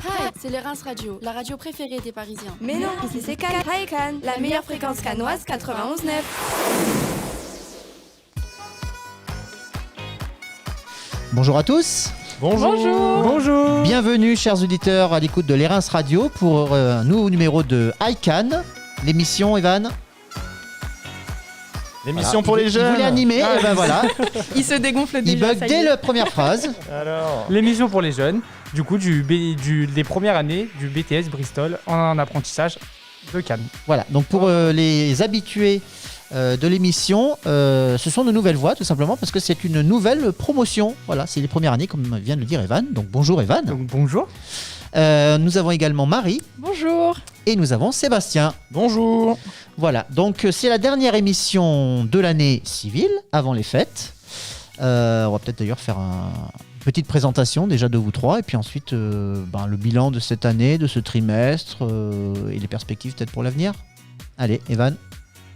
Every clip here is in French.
Hi, c'est les Reims Radio, la radio préférée des Parisiens. Mais non, ici c'est Cannes. Hi Cannes, la meilleure fréquence cannoise 91.9. Bonjour à tous. Bonjour. Bienvenue chers auditeurs à l'écoute de Les Reims Radio pour un nouveau numéro de iCan, l'émission Evan. L'émission pour les jeunes. Il voulait animer, et ben voilà. Il se dégonfle déjà. Il bug dès la première phrase. Alors, L'émission pour les jeunes, du coup des premières années du BTS Bristol en apprentissage de Cannes. Voilà, donc pour les habitués de l'émission, ce sont de nouvelles voix tout simplement parce que c'est une nouvelle promotion. Voilà, c'est les premières années comme vient de le dire Evan. Donc bonjour Evan. Donc bonjour. Nous avons également Marie. Bonjour. Et nous avons Sébastien. bonjour. Voilà, donc c'est la dernière émission de l'année civile avant les fêtes. On va peut-être d'ailleurs faire une petite présentation déjà de vous trois et puis ensuite le bilan de cette année, de ce trimestre et les perspectives peut-être pour l'avenir. Allez, Evan.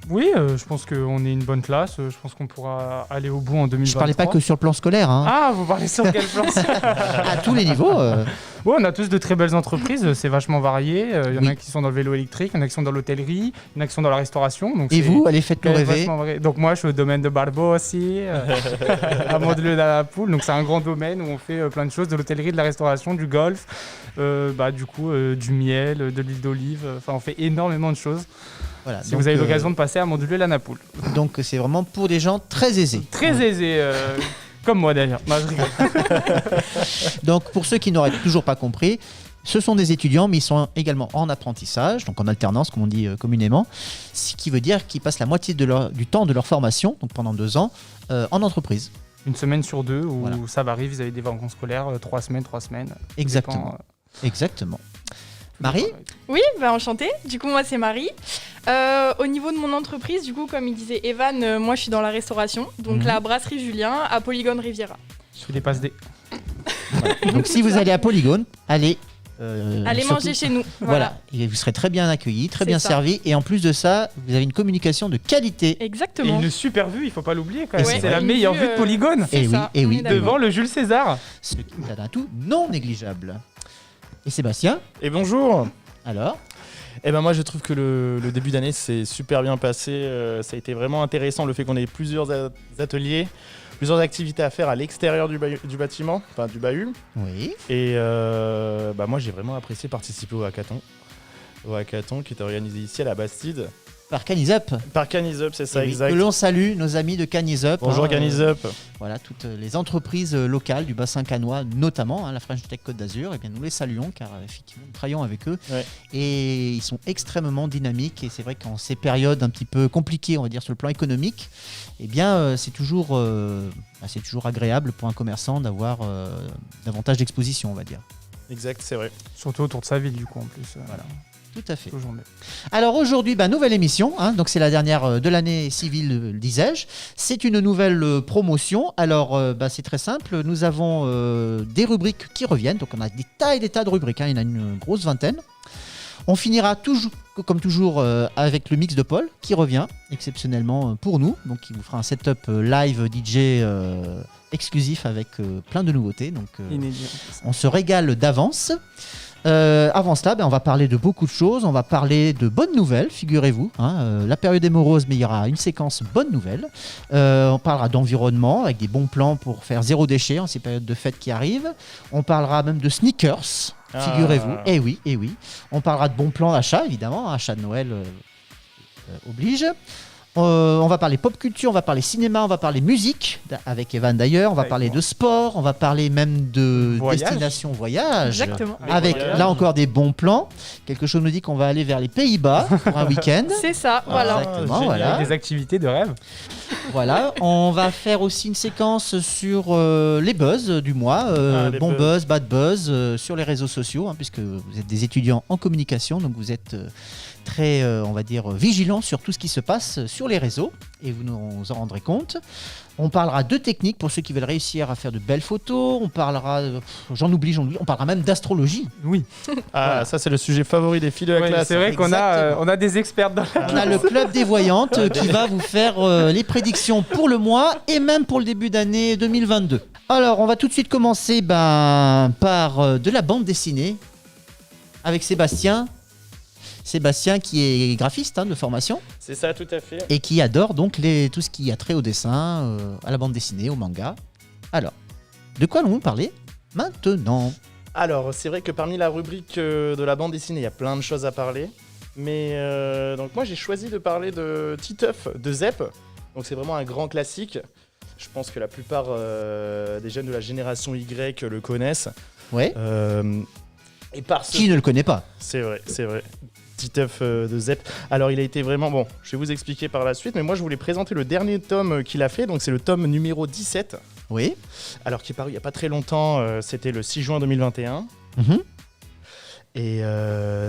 Oui, je pense qu'on est une bonne classe. Je pense qu'on pourra aller au bout en 2023. Je parlais pas que sur le plan scolaire. Hein. Ah, vous parlez sur quel plan? À tous les niveaux. Ouais, on a tous de très belles entreprises. C'est vachement varié. Il y en a Oui. qui sont dans le vélo électrique, il y en a qui sont dans l'hôtellerie, il y en a qui sont dans la restauration. Donc Et c'est vous, allez faites-nous quand même rêver. vachement varié. Donc moi, je suis au domaine de Barbeau aussi, à Mandelieu-la-Poule. Donc c'est un grand domaine où on fait plein de choses, de l'hôtellerie, de la restauration, du golf, du miel, de l'huile d'olive. Enfin, on fait énormément de choses. Voilà, Si donc, vous avez l'occasion de passer à Mandelieu-la-Poule. Donc c'est vraiment pour des gens très aisés. Très aisé, comme moi d'ailleurs. Non, je rigole. Donc pour ceux qui n'auraient toujours pas compris, ce sont des étudiants, mais ils sont également en apprentissage, donc en alternance, comme on dit communément, ce qui veut dire qu'ils passent la moitié du temps de leur formation, donc pendant 2 ans, en entreprise. Une semaine sur deux où Voilà. ça varie vis-à-vis des vacances scolaires, 3 semaines. Exactement. Exactement. Marie ? Oui, enchantée. Du coup, moi, c'est Marie. Au niveau de mon entreprise, du coup, comme il disait Evan, moi, je suis dans la restauration. Donc, la brasserie Julien à Polygone Riviera. Je fais des passes D. Donc si vous allez à Polygone, allez... Allez surtout- manger chez nous. Voilà, et vous serez très bien accueillis, très C'est bien ça. servis, et en plus de ça, vous avez une communication de qualité. Et Exactement. une super vue, il faut pas l'oublier quand même. Ouais, C'est la une meilleure vue, vue de Polygone. C'est Et oui, ça, et on oui, est d'accord. Devant le Jules César. Ce qui est un tout non négligeable. Et Sébastien, Et bonjour. alors ? Eh ben moi je trouve que le début d'année s'est super bien passé. Ça a été vraiment intéressant le fait qu'on ait plusieurs ateliers, plusieurs activités à faire à l'extérieur du bâtiment, enfin du bahut. Oui. Et moi j'ai vraiment apprécié participer au hackathon. Au hackathon qui est organisé ici à la Bastide. Par Canisup. Par Canisup, c'est ça, Eh oui, exact. que l'on salue, nos amis de Canisup. Bonjour Canisup. Voilà, toutes les entreprises locales du bassin cannois, notamment la French Tech Côte d'Azur, eh bien, nous les saluons car effectivement nous travaillons avec eux. Ouais. Et ils sont extrêmement dynamiques. Et c'est vrai qu'en ces périodes un petit peu compliquées, on va dire sur le plan économique, eh bien, c'est toujours agréable pour un commerçant d'avoir davantage d'exposition, on va dire. Exact, c'est vrai. Surtout autour de sa ville du coup en plus. Voilà. Tout à fait. Toujours mieux. Alors aujourd'hui, nouvelle émission, hein, donc c'est la dernière de l'année civile, disais-je. C'est une nouvelle promotion. Alors c'est très simple, nous avons des rubriques qui reviennent, donc on a des tas et des tas de rubriques, hein, il y en a une grosse vingtaine. On finira toujours, comme toujours avec le mix de Paul qui revient exceptionnellement pour nous, donc il vous fera un setup live DJ exclusif avec plein de nouveautés, donc Inédit. on se régale d'avance. Avant cela, on va parler de beaucoup de choses. On va parler de bonnes nouvelles, figurez-vous. La période est morose, mais il y aura une séquence bonnes nouvelles. On parlera d'environnement avec des bons plans pour faire zéro déchet en ces périodes de fêtes qui arrivent. On parlera même de sneakers, figurez-vous. Ah. Eh oui. On parlera de bons plans d'achat, évidemment. Achat de Noël oblige. On va parler pop culture, on va parler cinéma, on va parler musique, avec Evan d'ailleurs, on va Avec parler moi. de sport, on va parler même de Voyage. destination voyage. Exactement. Avec voyage. là encore des bons plans. Quelque chose nous dit qu'on va aller vers les Pays-Bas pour un week-end. C'est ça, voilà. Exactement, génial. voilà. Avec des activités de rêve. Voilà. On va faire aussi une séquence sur les buzz du mois. Les Bon buzz. buzz, bad buzz sur les réseaux sociaux, hein, puisque vous êtes des étudiants en communication, donc vous êtes très, on va dire, vigilants sur tout ce qui se passe sur les réseaux et vous nous en rendrez compte. On parlera de technique pour ceux qui veulent réussir à faire de belles photos. On parlera, j'en oublie. On parlera même d'astrologie. Oui. Ah, Voilà. ça c'est le sujet favori des filles de la Ouais, classe. c'est vrai qu'on a, Exactement. on a des experts dans la... On a le club des voyantes qui va vous faire les prédictions pour le mois et même pour le début d'année 2022. Alors, on va tout de suite commencer par de la bande dessinée. avec Sébastien. Sébastien qui est graphiste de formation C'est ça, tout à fait. et qui adore donc tout ce qui a trait au dessin, à la bande dessinée, au manga. Alors, de quoi allons-nous parler maintenant? Alors, c'est vrai que parmi la rubrique de la bande dessinée, il y a plein de choses à parler. Mais donc moi, j'ai choisi de parler de Titeuf de Zep. Donc c'est vraiment un grand classique. Je pense que la plupart des jeunes de la génération Y le connaissent. Ouais. Et par ce... Qui ne le connaît pas? C'est vrai, c'est vrai. Titeuf de Zep. Alors, il a été vraiment... Bon, je vais vous expliquer par la suite, mais moi, je voulais présenter le dernier tome qu'il a fait. Donc, c'est le tome numéro 17. Oui. Alors, qui est paru il n'y a pas très longtemps. C'était le 6 juin 2021. Mhm. Et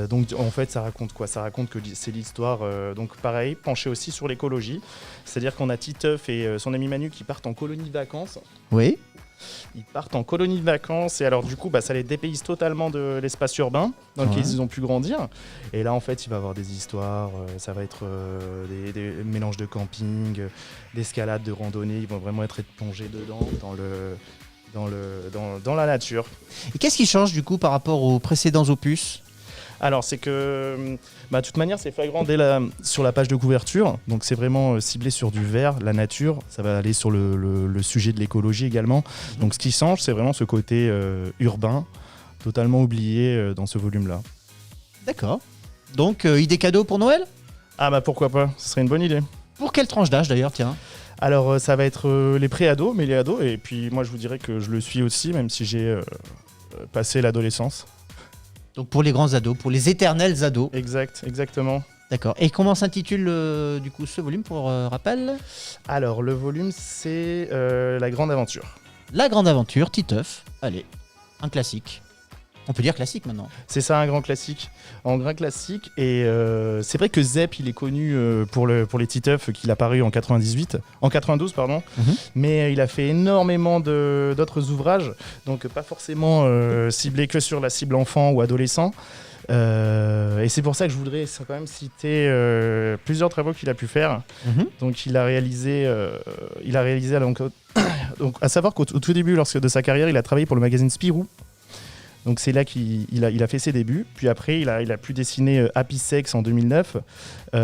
donc, en fait, ça raconte quoi? Ça raconte que c'est l'histoire, donc pareil, penchée aussi sur l'écologie. C'est-à-dire qu'on a Titeuf et son ami Manu qui partent en colonie de vacances. Oui. Ils partent en colonie de vacances et alors du coup ça les dépayse totalement de l'espace urbain dans lequel ils ont pu grandir. Et là en fait il va y avoir des histoires, ça va être des mélanges de camping, d'escalade, de randonnée. Ils vont vraiment être plongés dedans dans la nature. Et qu'est-ce qui change du coup par rapport aux précédents opus? Alors c'est que, de toute manière c'est flagrant sur la page de couverture, donc c'est vraiment ciblé sur du vert, la nature, ça va aller sur le sujet de l'écologie également. Donc ce qui change c'est vraiment ce côté urbain, totalement oublié dans ce volume-là. D'accord. Donc idée cadeau pour Noël? Ah bah pourquoi pas, ce serait une bonne idée. Pour quelle tranche d'âge d'ailleurs, tiens? Alors ça va être les pré-ados, mais les ados, et puis moi je vous dirais que je le suis aussi, même si j'ai passé l'adolescence. Donc pour les grands ados, pour les éternels ados. Exactement. D'accord. Et comment s'intitule du coup ce volume pour rappel? Alors le volume c'est La Grande Aventure. La Grande Aventure, Titeuf. Allez, un classique. On peut dire classique maintenant. C'est ça, un grand classique. En grand classique. Et c'est vrai que Zep, il est connu pour les Titeuf qu'il a paru en 92, pardon. Mais il a fait énormément d'autres ouvrages. Donc pas forcément ciblé que sur la cible enfant ou adolescent. Et c'est pour ça que je voudrais quand même citer plusieurs travaux qu'il a pu faire. Donc il a réalisé donc à savoir qu'au tout début de sa carrière, il a travaillé pour le magazine Spirou. Donc c'est là qu'il a fait ses débuts. Puis après, il a pu dessiner Happy Sex en 2009. Il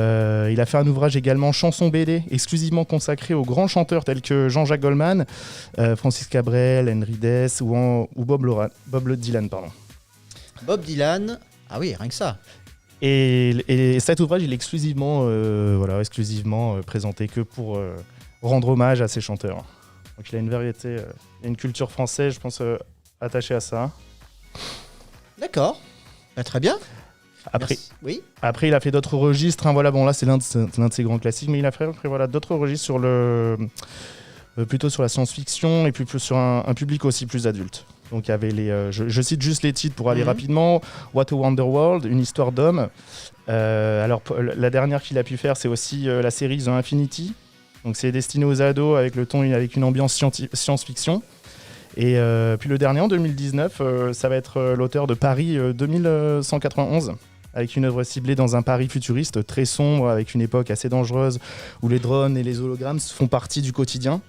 a fait un ouvrage également Chanson BD, exclusivement consacré aux grands chanteurs tels que Jean-Jacques Goldman, Francis Cabrel, Henry Dess ou Bob Dylan. Pardon. Bob Dylan. Ah oui, rien que ça. Et cet ouvrage, il est exclusivement présenté que pour rendre hommage à ces chanteurs. Donc il a une variété, il y a une culture française, je pense, attachée à ça. D'accord. Bah, très bien. Après, merci. Oui. Après, il a fait d'autres registres. Là, c'est l'un de ses grands classiques, mais il a fait d'autres registres sur plutôt sur la science-fiction et puis plus sur un public aussi plus adulte. Donc il y avait je cite juste les titres pour aller rapidement. What a Wonder World, une histoire d'homme. Alors la dernière qu'il a pu faire, c'est aussi la série The Infinity. Donc c'est destiné aux ados avec une ambiance science-fiction. Et puis le dernier en 2019, ça va être l'auteur de Paris 2191, avec une œuvre ciblée dans un Paris futuriste très sombre, avec une époque assez dangereuse où les drones et les hologrammes font partie du quotidien.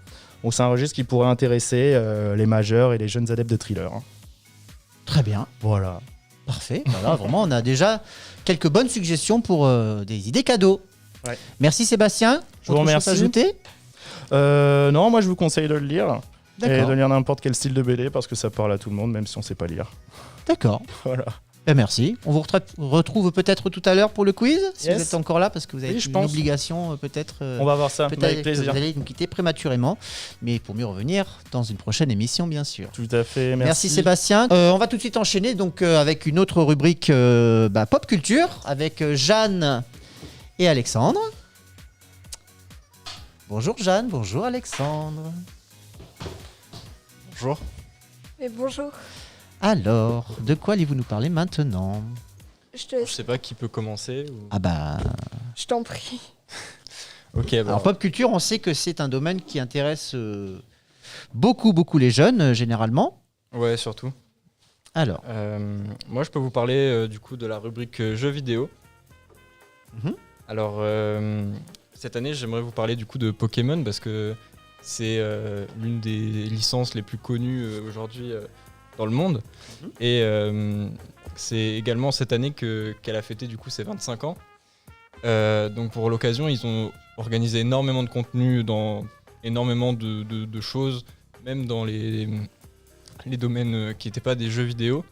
Donc c'est un registre qui pourrait intéresser les majeurs et les jeunes adeptes de thriller. Très bien. Voilà. Parfait. Voilà, vraiment, on a déjà quelques bonnes suggestions pour des idées cadeaux. Ouais. Merci Sébastien. Je vous remercie. Autre chose à ajouter? Non, moi je vous conseille de le lire. Et D'accord. de lire n'importe quel style de BD parce que ça parle à tout le monde, même si on sait pas lire. D'accord. Voilà. Ben merci. On vous retrouve peut-être tout à l'heure pour le quiz, si Yes. vous êtes encore là, parce que vous avez Oui, je une pense. obligation peut-être. On va voir ça, avec Peut-être que plaisir. vous allez nous quitter prématurément, mais pour mieux revenir dans une prochaine émission, bien sûr. Tout à fait, Merci Sébastien. On va tout de suite enchaîner donc avec une autre rubrique pop culture avec Jeanne et Alexandre. Bonjour Jeanne, bonjour Alexandre. Bonjour. Mais bonjour. Alors, de quoi allez-vous nous parler maintenant? Je sais pas qui peut commencer. Ou... Ah bah... Je t'en prie. Ok, bah, Alors pop culture, on sait que c'est un domaine qui intéresse beaucoup les jeunes, généralement. ouais, surtout. Alors, Moi, je peux vous parler du coup de la rubrique jeux vidéo. Mhm. Alors, cette année, j'aimerais vous parler du coup de Pokémon parce que c'est l'une des licences les plus connues aujourd'hui dans le monde. Mhm. Et c'est également cette année qu'elle a fêté du coup ses 25 ans. Donc pour l'occasion, ils ont organisé énormément de contenu dans énormément de choses, même dans les domaines qui n'étaient pas des jeux vidéo.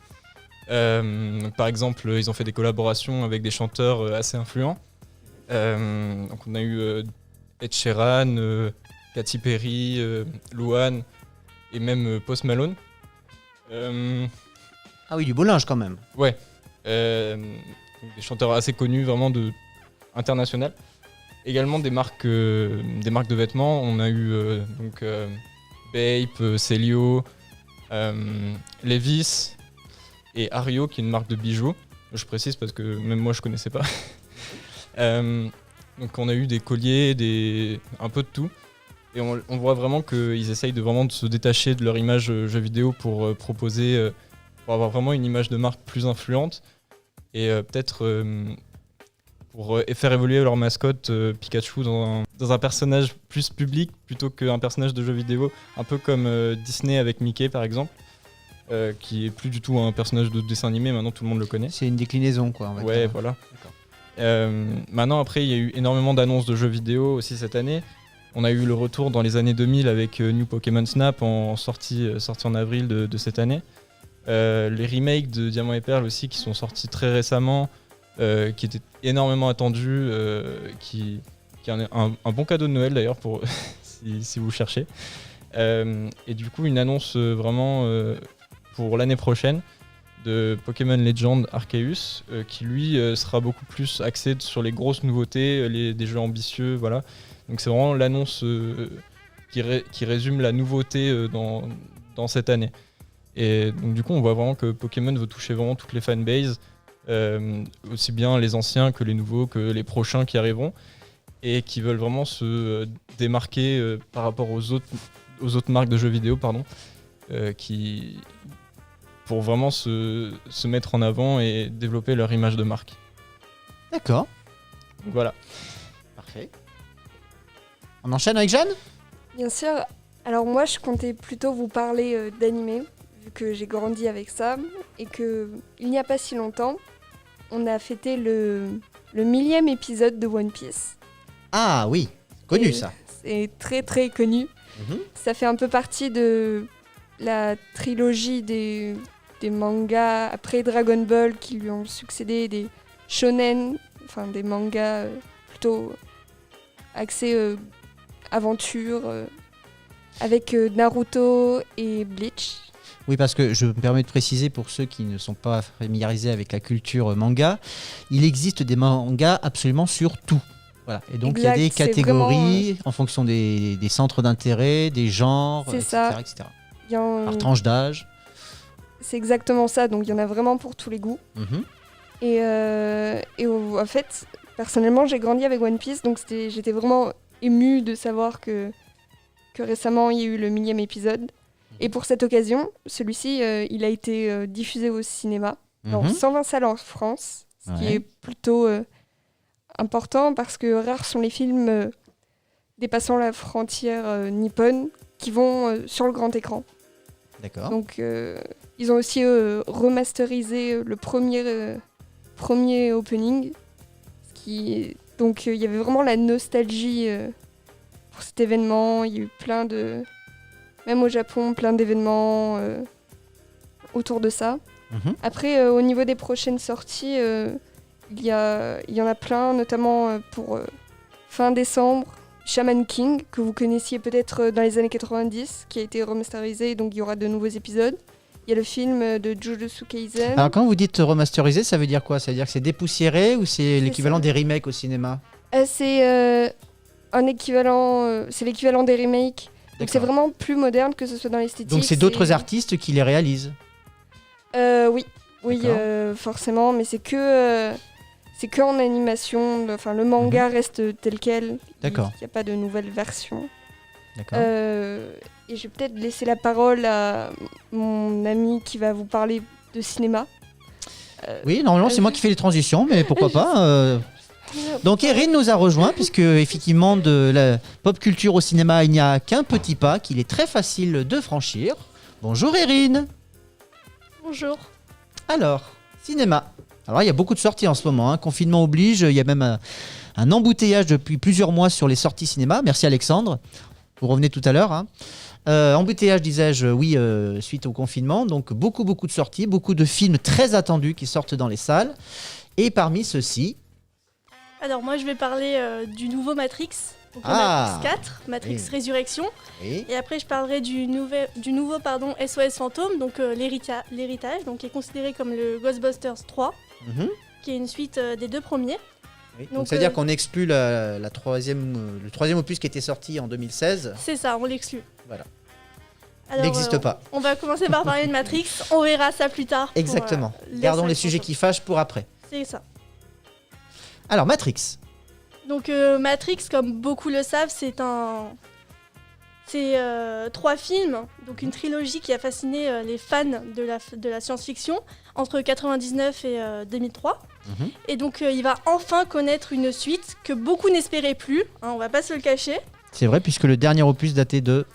Donc par exemple, ils ont fait des collaborations avec des chanteurs assez influents. Donc on a eu Ed Sheeran, Katy Perry, Luan et même Post Malone. Ah oui, du beau linge quand même. Ouais, des chanteurs assez connus, vraiment international. Également des marques de vêtements. On a eu Bape, Celio, Levi's et Ario, qui est une marque de bijoux. Je précise parce que même moi je connaissais pas. Donc on a eu des colliers, un peu de tout. Et on voit vraiment qu'ils essayent de se détacher de leur image jeu vidéo pour proposer, pour avoir vraiment une image de marque plus influente. Et peut-être pour faire évoluer leur mascotte Pikachu dans un personnage plus public plutôt qu'un personnage de jeu vidéo, un peu comme Disney avec Mickey par exemple, qui est plus du tout un personnage de dessin animé, maintenant tout le monde le connaît. C'est une déclinaison quoi. Ouais, voilà. Maintenant après il y a eu énormément d'annonces de jeux vidéo aussi cette année. On a eu le retour dans les années 2000 avec New Pokémon Snap sorti en avril de cette année. Les remakes de Diamant et Perle aussi qui sont sortis très récemment, qui étaient énormément attendus, qui est un bon cadeau de Noël d'ailleurs pour si vous cherchez. Et du coup une annonce vraiment pour l'année prochaine de Pokémon Legend Arceus, qui lui sera beaucoup plus axé sur les grosses nouveautés, des jeux ambitieux, voilà. Donc c'est vraiment l'annonce qui résume la nouveauté dans cette année. Et donc du coup on voit vraiment que Pokémon veut toucher vraiment toutes les fanbases, aussi bien les anciens que les nouveaux, que les prochains qui arriveront, et qui veulent vraiment se démarquer par rapport aux autres marques de jeux vidéo, pour vraiment se mettre en avant et développer leur image de marque. D'accord. Donc voilà. Parfait. On enchaîne avec Jeanne ? Bien sûr. Alors moi, je comptais plutôt vous parler d'animé, vu que j'ai grandi avec ça, et que il n'y a pas si longtemps, on a fêté le 1000e épisode de One Piece. Ah oui, connu Et ça. C'est très très connu. Ça fait un peu partie de la trilogie des mangas après Dragon Ball qui lui ont succédé, des shonen, enfin des mangas plutôt axés aventure, avec Naruto et Bleach. Oui, parce que je me permets de préciser pour ceux qui ne sont pas familiarisés avec la culture manga, il existe des mangas absolument sur tout. Voilà. Et donc il y a des catégories en fonction des centres d'intérêt, des genres, etc. Par tranche d'âge. C'est exactement ça, donc il y en a vraiment pour tous les goûts. Et en fait, personnellement, j'ai grandi avec One Piece, donc j'étais vraiment émue de savoir que récemment il y a eu le 1000e épisode. Et pour cette occasion, celui-ci, il a été diffusé au cinéma, dans 120 salles en France, ce qui est plutôt important parce que rares sont les films dépassant la frontière nippone qui vont sur le grand écran. D'accord. Donc ils ont aussi remasterisé le premier opening. Donc il y avait vraiment la nostalgie pour cet événement. Il y a eu même au Japon, plein d'événements autour de ça. Après, au niveau des prochaines sorties, il y en a plein, notamment pour fin décembre. Shaman King, que vous connaissiez peut-être dans les années 90, qui a été remasterisé, donc il y aura de nouveaux épisodes. Il y a le film de Jujutsu Kaisen. Alors quand vous dites remasterisé, ça veut dire quoi ? Ça veut dire que c'est dépoussiéré ou c'est l'équivalent des remakes au cinéma ? C'est un équivalent, c'est l'équivalent des remakes. Donc c'est vraiment plus moderne, que ce soit dans l'esthétique. Donc c'est d'autres artistes qui les réalisent ? Oui, forcément, mais c'est que en animation. Enfin, le manga reste tel quel. D'accord. Il n'y a pas de nouvelle version. D'accord. Et je vais peut-être laisser la parole à mon ami qui va vous parler de cinéma. Oui, normalement c'est moi qui fais les transitions, mais pourquoi pas Donc Erin nous a rejoint, puisque effectivement de la pop culture au cinéma, il n'y a qu'un petit pas qu'il est très facile de franchir. Bonjour Erin. Bonjour. Alors, Cinéma. Alors il y a beaucoup de sorties en ce moment, hein. Confinement oblige, il y a même un embouteillage depuis plusieurs mois sur les sorties cinéma. Merci Alexandre, vous revenez tout à l'heure. Hein. Embouteillage, disais-je, oui, suite au confinement. Donc beaucoup de sorties, beaucoup de films très attendus qui sortent dans les salles. Et parmi ceux-ci... Alors moi je vais parler du nouveau Matrix, donc le Ah. Matrix 4, Matrix Oui. Résurrection. Oui. Et après je parlerai du nouveau SOS Fantôme, donc l'héritage, donc qui est considéré comme le Ghostbusters 3, Mhm. qui est une suite des deux premiers. Oui. Donc, Donc c'est-à-dire qu'on exclut le troisième opus qui était sorti en 2016. C'est ça, on l'exclut. Voilà. Alors, Il n'existe pas. On va commencer par parler de Matrix, on verra ça plus tard. pour, Exactement. les Gardons cinq les sujets fantômes. qui fâchent pour après. C'est ça. Alors Matrix. Donc Matrix, comme beaucoup le savent, c'est 3 films, donc une trilogie qui a fasciné les fans de la science-fiction entre 99 et 2003. Mhm. Et donc il va enfin connaître une suite que beaucoup n'espéraient plus, hein, on va pas se le cacher, C'est vrai puisque le dernier opus datait de...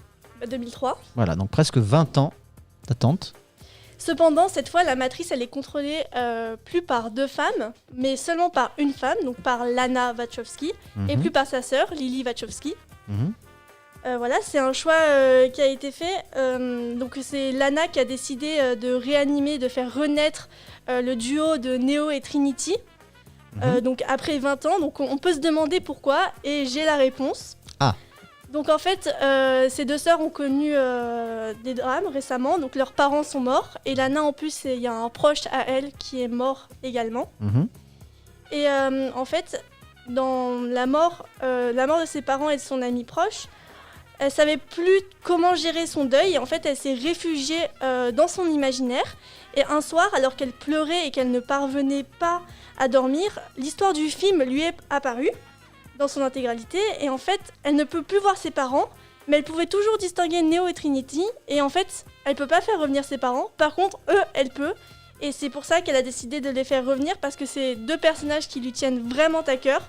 2003. Voilà, donc presque 20 ans d'attente. Cependant, cette fois, la matrice, elle est contrôlée plus par 2 femmes, mais seulement par une femme, donc par Lana Wachowski, et Mhm. plus par sa sœur, Lily Wachowski. Mhm. Voilà, c'est un choix qui a été fait. Donc c'est Lana qui a décidé de réanimer, de faire renaître le duo de Neo et Trinity. Donc après 20 ans, donc on peut se demander pourquoi, et j'ai la réponse. Ah. Donc en fait, ces 2 sœurs ont connu des drames récemment, donc leurs parents sont morts, et Lana en plus, il y a un proche à elle qui est mort également. Mhm. Et en fait, dans la mort de ses parents et de son ami proche, elle savait plus comment gérer son deuil. Et en fait, elle s'est réfugiée dans son imaginaire. Et un soir, alors qu'elle pleurait et qu'elle ne parvenait pas à dormir, l'histoire du film lui est apparue dans son intégralité. Et en fait, elle ne peut plus voir ses parents, mais elle pouvait toujours distinguer Neo et Trinity. Et en fait, elle peut pas faire revenir ses parents. Par contre, eux, elle peut. Et c'est pour ça qu'elle a décidé de les faire revenir, parce que c'est 2 personnages qui lui tiennent vraiment à cœur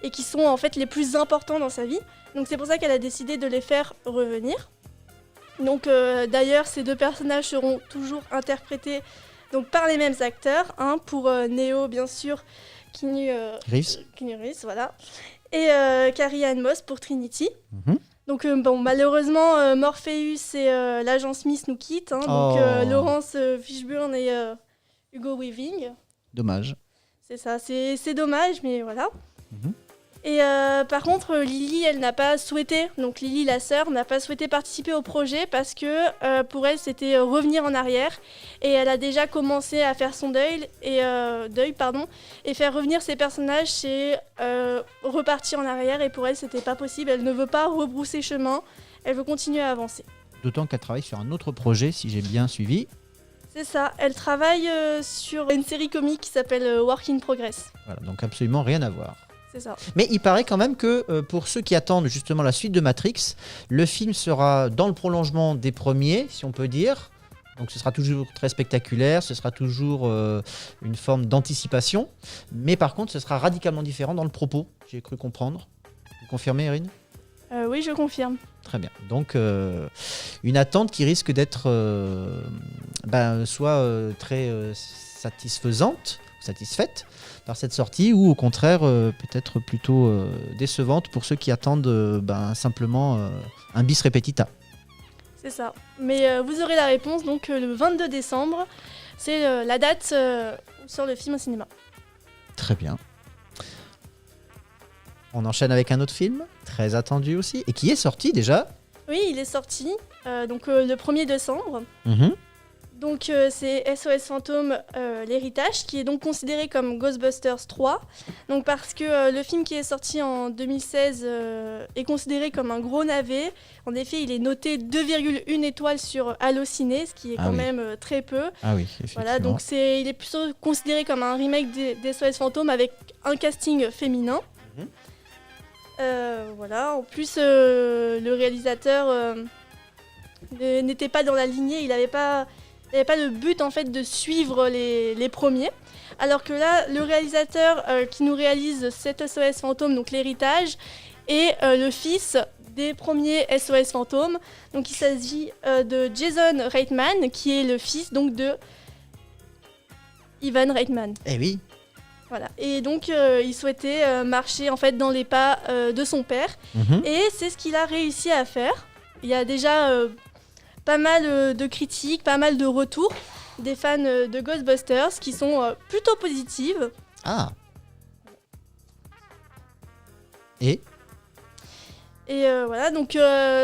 et qui sont en fait les plus importants dans sa vie. Donc c'est pour ça qu'elle a décidé de les faire revenir. Donc d'ailleurs, ces 2 personnages seront toujours interprétés donc, par les mêmes acteurs. Hein, pour Neo, bien sûr, Keanu Reeves, voilà. Et Carrie-Anne Moss pour Trinity. Mhm. Donc bon, malheureusement, Morpheus et l'agent Smith nous quittent. Hein, donc Oh. Laurence Fishburne et Hugo Weaving. Dommage. C'est ça, c'est dommage, mais voilà. Mhm. Et par contre, Lily, elle n'a pas souhaité, donc Lily, la sœur, n'a pas souhaité participer au projet parce que pour elle, c'était revenir en arrière. Et elle a déjà commencé à faire son deuil, et faire revenir ses personnages, c'est repartir en arrière. Et pour elle, c'était pas possible. Elle ne veut pas rebrousser chemin, elle veut continuer à avancer. D'autant qu'elle travaille sur un autre projet, si j'ai bien suivi. C'est ça, elle travaille sur une série comique qui s'appelle Work in Progress. Voilà, donc absolument rien à voir. C'est ça. Mais il paraît quand même que pour ceux qui attendent justement la suite de Matrix, le film sera dans le prolongement des premiers, si on peut dire. Donc ce sera toujours très spectaculaire, ce sera toujours une forme d'anticipation. Mais par contre, ce sera radicalement différent dans le propos, j'ai cru comprendre. Vous confirmez, Erin ? Oui, je confirme. Très bien. Donc, une attente qui risque d'être soit très satisfaisante, satisfaite par cette sortie, ou au contraire peut-être plutôt décevante pour ceux qui attendent simplement un bis repetita. C'est ça. Mais vous aurez la réponse donc le 22 décembre. C'est la date où sort le film au cinéma. Très bien. On enchaîne avec un autre film, très attendu aussi, et qui est sorti déjà. Oui, il est sorti donc le 1er décembre. Mhm. Donc c'est SOS Fantôme, l'héritage, qui est donc considéré comme Ghostbusters 3. Donc parce que le film qui est sorti en 2016 est considéré comme un gros navet. En effet, il est noté 2,1 étoiles sur Allociné, ce qui est quand même très peu. Ah oui, effectivement. Voilà, donc il est plutôt considéré comme un remake d'SOS Fantôme avec un casting féminin. Mhm. Voilà, en plus le réalisateur n'était pas dans la lignée, il n'avait pas le but en fait de suivre les premiers. Alors que là, le réalisateur qui nous réalise cet SOS Fantôme, donc l'héritage, est le fils des premiers SOS Fantômes. Donc il s'agit de Jason Reitman, qui est le fils donc de Ivan Reitman. Eh oui. Voilà. Et donc, il souhaitait marcher en fait dans les pas de son père. Mhm. Et c'est ce qu'il a réussi à faire. Il y a déjà pas mal de critiques, pas mal de retours des fans de Ghostbusters qui sont plutôt positives. Ah. Et Et voilà, donc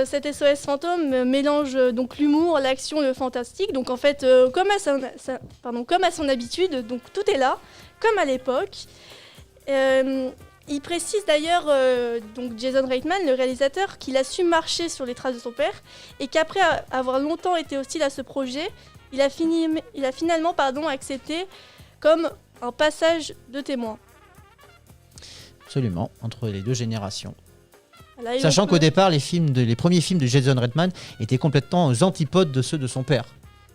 cet SOS Fantôme mélange donc l'humour, l'action, le fantastique. Donc en fait, comme à son habitude, donc tout est là, comme à l'époque. Il précise d'ailleurs, donc Jason Reitman, le réalisateur, qu'il a su marcher sur les traces de son père et qu'après avoir longtemps été hostile à ce projet, il a finalement accepté comme un passage de témoin. absolument, entre les deux générations. Voilà, et Sachant donc, qu'au départ, les premiers films de Jason Reitman étaient complètement aux antipodes de ceux de son père,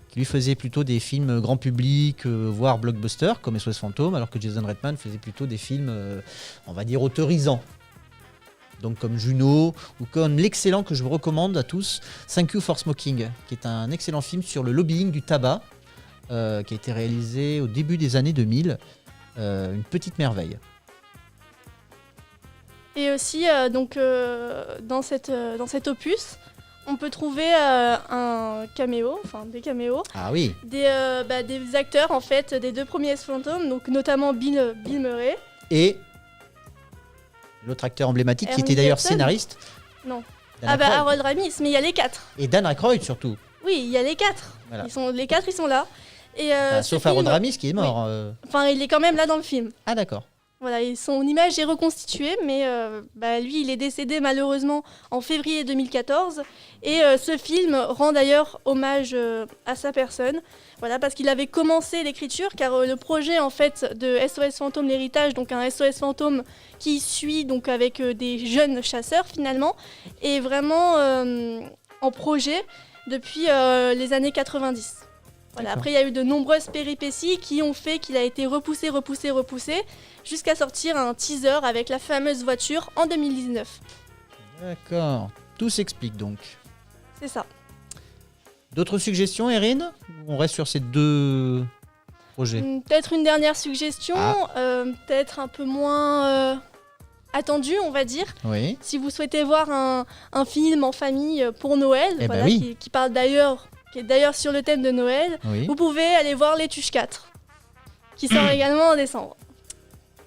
qui lui faisait plutôt des films grand public, voire blockbuster, comme SOS Fantôme, alors que Jason Reitman faisait plutôt des films, on va dire, autorisants. Donc comme Juno, ou comme l'excellent que je vous recommande à tous, Thank You for Smoking, qui est un excellent film sur le lobbying du tabac, qui a été réalisé au début des années 2000. Une petite merveille. Et aussi, dans cet opus, on peut trouver un caméo, enfin des caméos, Ah oui, des acteurs en fait des deux premiers fantômes, donc notamment Bill Murray. et l'autre acteur emblématique qui Ernie était d'ailleurs Hudson. scénariste. Non. Dan Ah bah Aykroyd. Harold Ramis, mais il y a les 4. Et Dan Aykroyd surtout. Oui, il y a les 4. Voilà. Les 4, ils sont là. Et ce Sauf film- Harold Ramis qui est mort. Enfin, il est quand même là dans le film. Ah d'accord. Voilà, et son image est reconstituée, mais lui, il est décédé malheureusement en février 2014. Et ce film rend d'ailleurs hommage à sa personne. Voilà, parce qu'il avait commencé l'écriture, car le projet en fait de SOS Fantôme l'héritage, donc un SOS Fantôme qui suit donc avec des jeunes chasseurs finalement, est vraiment en projet depuis les années 90. Voilà, D'accord. après, il y a eu de nombreuses péripéties qui ont fait qu'il a été repoussé, jusqu'à sortir un teaser avec la fameuse voiture en 2019. D'accord. Tout s'explique donc. C'est ça. D'autres suggestions, Erin? Ou on reste sur ces deux projets? Peut-être une dernière suggestion, Ah. peut-être un peu moins attendue, on va dire. Oui. Si vous souhaitez voir un film en famille pour Noël, Eh ben voilà, oui. qui est d'ailleurs sur le thème de Noël, Oui. vous pouvez aller voir Les Tuches 4, qui sort également en décembre.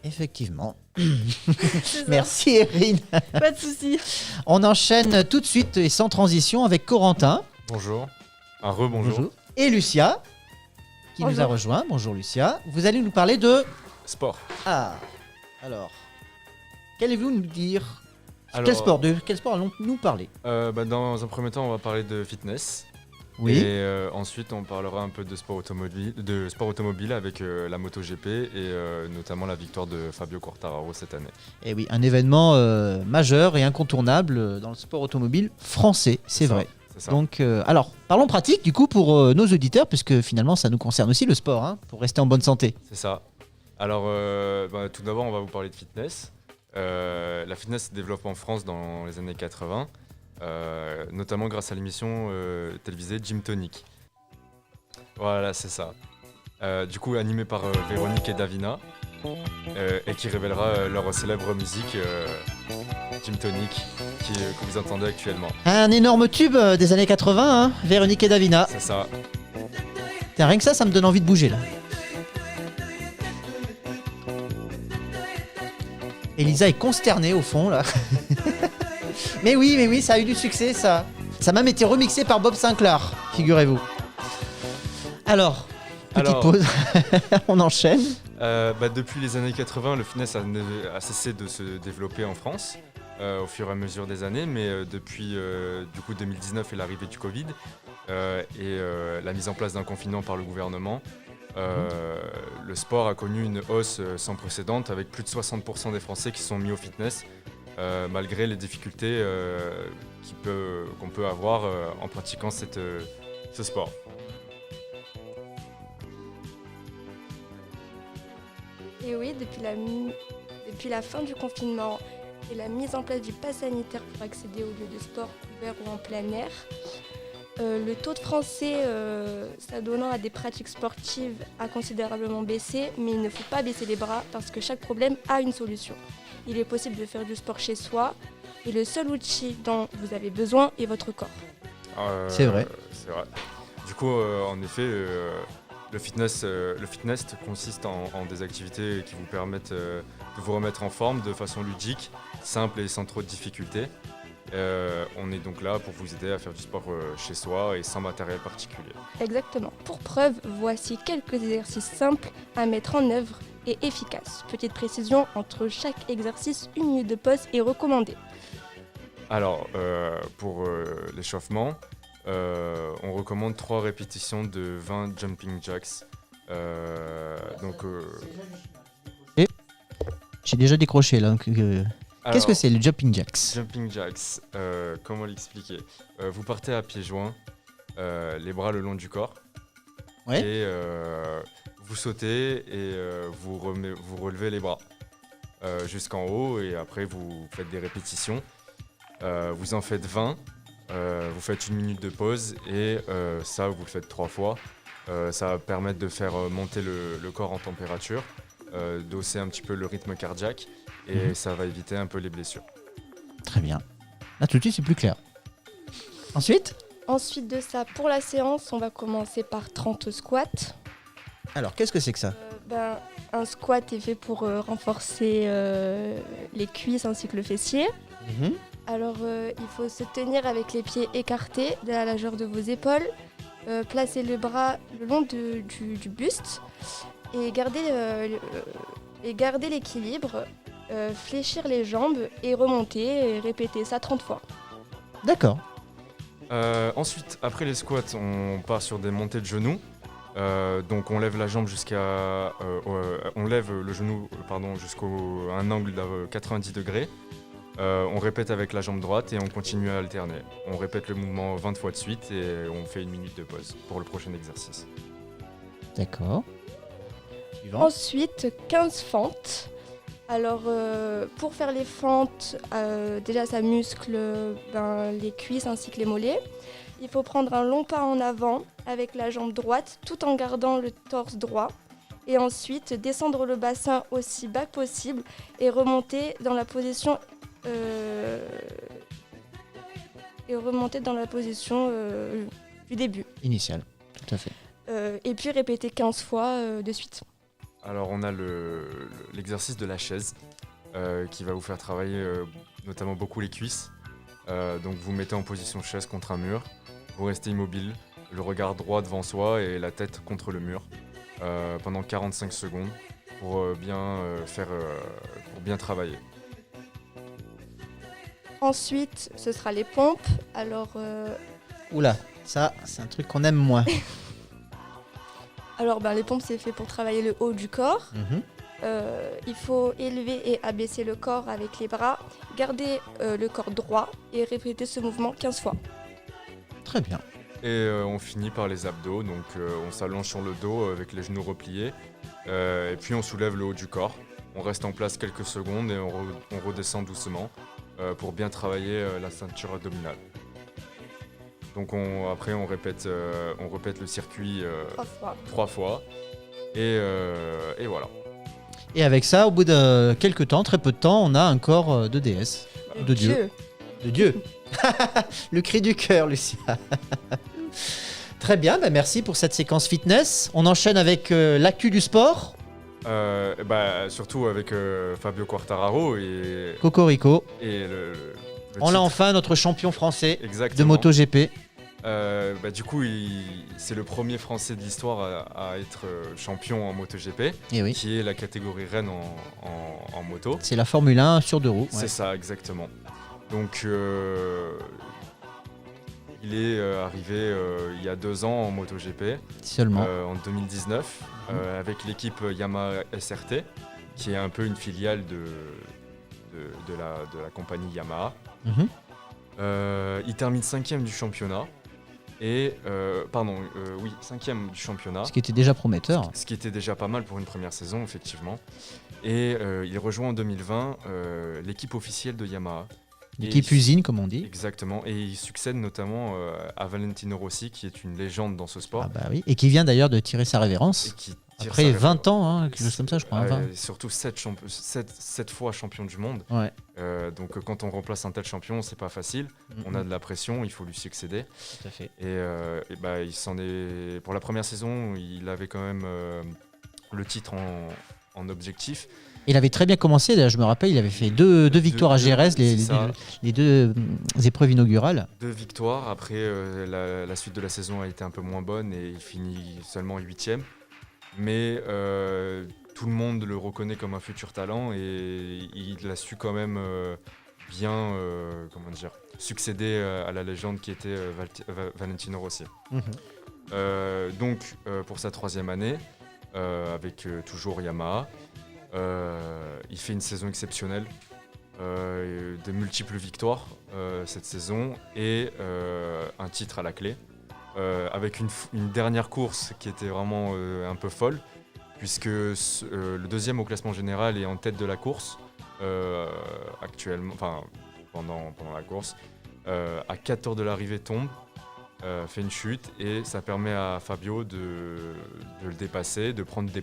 Effectivement. C'est ça. Merci Erin. Pas de souci. On enchaîne tout de suite et sans transition avec Corentin. Bonjour. Un rebonjour. Et Lucia, qui nous a Bonjour. rejoint. Bonjour Lucia. Vous allez nous parler de... Sport. Ah, alors, qu'allez-vous nous dire? Alors, De quel sport allons-nous parler? Dans un premier temps, on va parler de fitness. Oui. Et ensuite, on parlera un peu de sport automobile avec la MotoGP et notamment la victoire de Fabio Quartararo cette année. Et oui, un événement majeur et incontournable dans le sport automobile français, c'est vrai. C'est ça. Donc, alors, parlons pratique du coup pour nos auditeurs, puisque finalement ça nous concerne aussi le sport, hein, pour rester en bonne santé. C'est ça. Alors, tout d'abord, on va vous parler de fitness. La fitness se développe en France dans les années 80, notamment grâce à l'émission télévisée Gym Tonic. Voilà, c'est ça. Du coup, animée par Véronique et Davina, et qui révélera leur célèbre musique Gym Tonic, que vous entendez actuellement. Un énorme tube des années 80, hein, Véronique et Davina. C'est ça. Tiens, rien que ça me donne envie de bouger là. Elisa est consternée au fond là. mais oui, ça a eu du succès ça. Ça a même été remixé par Bob Sinclair, figurez-vous. Alors, petite pause, on enchaîne. Depuis les années 80, le fitness a cessé de se développer en France au fur et à mesure des années, mais depuis du coup 2019 et l'arrivée du Covid et la mise en place d'un confinement par le gouvernement, le sport a connu une hausse sans précédent avec plus de 60% des Français qui sont mis au fitness malgré les difficultés qu'on peut avoir en pratiquant ce sport. Et oui, depuis la fin du confinement et la mise en place du pass sanitaire pour accéder aux lieux de sport ouverts ou en plein air, Le taux de français s'adonnant à des pratiques sportives a considérablement baissé, mais il ne faut pas baisser les bras parce que chaque problème a une solution. Il est possible de faire du sport chez soi et le seul outil dont vous avez besoin est votre corps. C'est vrai. C'est vrai. Du coup, en effet, le fitness consiste en des activités qui vous permettent de vous remettre en forme de façon ludique, simple et sans trop de difficultés. On est donc là pour vous aider à faire du sport chez soi et sans matériel particulier. Exactement. Pour preuve, voici quelques exercices simples à mettre en œuvre et efficaces. Petite précision, entre chaque exercice, 1 minute de pause est recommandée. Alors, pour l'échauffement, on recommande 3 répétitions de 20 jumping jacks. J'ai déjà décroché là. Qu'est-ce que Alors, c'est le jumping jacks? Jumping jacks, comment l'expliquer? Vous partez à pieds joints, les bras le long du corps, Ouais. et vous sautez et vous relevez les bras jusqu'en haut, et après vous faites des répétitions. Vous en faites 20, vous faites 1 minute de pause, et ça vous le faites 3 fois. Ça va permettre de faire monter le corps en température, d'hausser un petit peu le rythme cardiaque, et ça va éviter un peu les blessures. Très bien. Là, tout de suite, c'est plus clair. Ensuite, Ensuite de ça, pour la séance, on va commencer par 30 squats. alors, qu'est-ce que c'est que ça? Un squat est fait pour renforcer les cuisses ainsi que le fessier. Alors, il faut se tenir avec les pieds écartés de la largeur de vos épaules, placer le bras le long du buste et garder l'équilibre, fléchir les jambes et remonter et répéter ça 30 fois. D'accord. Ensuite, après les squats, on part sur des montées de genoux. Donc on lève la jambe on lève le genou jusqu'à un angle de 90 degrés. On répète avec la jambe droite et on continue à alterner. On répète le mouvement 20 fois de suite et on fait 1 minute de pause pour le prochain exercice. D'accord. Suivant. Ensuite, 15 fentes. Alors, pour faire les fentes, déjà ça muscle les cuisses ainsi que les mollets. Il faut prendre un long pas en avant avec la jambe droite tout en gardant le torse droit. Et ensuite, descendre le bassin aussi bas que possible et remonter dans la position, du début. Initial, tout à fait. Et puis répéter 15 fois de suite. Alors on a l'exercice de la chaise qui va vous faire travailler notamment beaucoup les cuisses. Donc vous mettez en position chaise contre un mur, vous restez immobile, le regard droit devant soi et la tête contre le mur pendant 45 secondes pour bien travailler. Ensuite, ce sera les pompes. Alors, Oula, ça, c'est un truc qu'on aime moins. les pompes, c'est fait pour travailler le haut du corps. Il faut élever et abaisser le corps avec les bras, garder le corps droit et répéter ce mouvement 15 fois. Très bien. Et on finit par les abdos, donc on s'allonge sur le dos avec les genoux repliés, et puis on soulève le haut du corps. On reste en place quelques secondes et on redescend doucement pour bien travailler la ceinture abdominale. Donc après on répète le circuit 3 fois, et voilà. Et avec ça, au bout de quelques temps, très peu de temps, on a un corps de déesse, de Dieu. De Dieu. Le cri du cœur, Lucia. Très bien, merci pour cette séquence fitness. On enchaîne avec l'actu du sport. Surtout avec Fabio Quartararo et Cocorico. On a enfin notre champion français Exactement. de MotoGP. Du coup, c'est le premier Français de l'histoire à être champion en MotoGP, Et oui. qui est la catégorie reine en moto. C'est la Formule 1 sur 2 roues. C'est ça, exactement. Donc, il est arrivé il y a 2 ans en MotoGP, Seulement. en 2019, avec l'équipe Yamaha SRT, qui est un peu une filiale de la compagnie Yamaha. Il termine 5e du championnat. 5e du championnat. Ce qui était déjà prometteur. Ce qui était déjà pas mal pour une première saison, effectivement. Et il rejoint en 2020 l'équipe officielle de Yamaha. L'équipe usine, comme on dit. Exactement, et il succède notamment à Valentino Rossi, qui est une légende dans ce sport. Ah bah oui. Et qui vient d'ailleurs de tirer sa révérence. Et qui tire Après sa 20 ans, hein, quelque chose comme ça, je crois. 20. et surtout 7 fois champion du monde. Ouais. Donc quand on remplace un tel champion, c'est pas facile. On a de la pression, il faut lui succéder. Tout à fait. Et bah, il s'en est. Pour la première saison, il avait quand même le titre en objectif. Il avait très bien commencé, d'ailleurs, je me rappelle, il avait fait deux victoires à Jerez, les deux épreuves inaugurales. 2 victoires, après la suite de la saison a été un peu moins bonne et il finit seulement 8e. Mais tout le monde le reconnaît comme un futur talent et il a su quand même bien succéder à la légende qui était Valentino Rossi. Donc pour sa 3e année, avec toujours Yamaha, il fait une saison exceptionnelle, de multiples victoires cette saison et un titre à la clé, avec une dernière course qui était vraiment un peu folle, puisque le 2e au classement général est en tête de la course actuellement, pendant la course, à 4 heures de l'arrivée tombe, fait une chute et ça permet à Fabio de le dépasser, de prendre des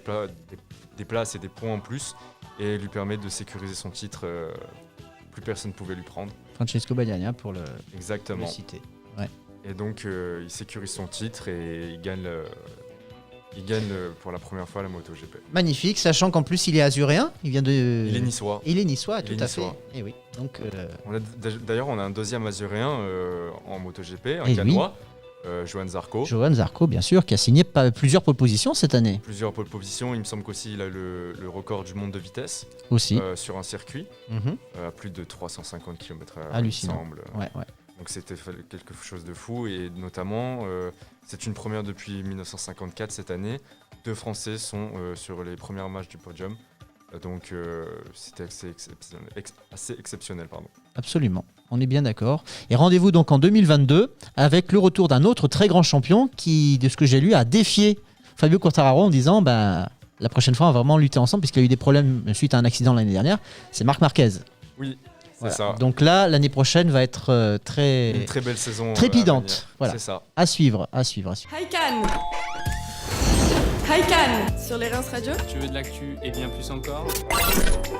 places et des points en plus et lui permet de sécuriser son titre. Plus personne ne pouvait lui prendre. Francesco Bagnaia pour le citer. Ouais. Et donc il sécurise son titre et il gagne pour la première fois la MotoGP. Magnifique, sachant qu'en plus il est azuréen, il est niçois. Il est niçois, tout à fait. Et oui. Donc, d'ailleurs, on a un 2e azuréen en MotoGP, un Canois. Johan Zarco. Johan Zarco, bien sûr, qui a signé plusieurs pole positions cette année. Plusieurs pole positions. Il me semble qu'aussi il a le record du monde de vitesse. Aussi. Sur un circuit. À plus de 350 km/h. Hallucinant. Il me semble. Ouais. Donc c'était quelque chose de fou. Et notamment, c'est une première depuis 1954 cette année. 2 Français sont sur les premières marches du podium. Donc c'était assez exceptionnel. Absolument, on est bien d'accord. Et rendez-vous donc en 2022 avec le retour d'un autre très grand champion qui, de ce que j'ai lu, a défié Fabio Quartararo en disant la prochaine fois on va vraiment lutter ensemble puisqu'il a eu des problèmes suite à un accident l'année dernière. C'est Marc Marquez. Oui, c'est ça. Donc là, l'année prochaine va être une très belle saison. Trépidante. Voilà. C'est ça. À suivre. Highcan Highcan sur les Reims Radio. Tu veux de l'actu et bien plus encore?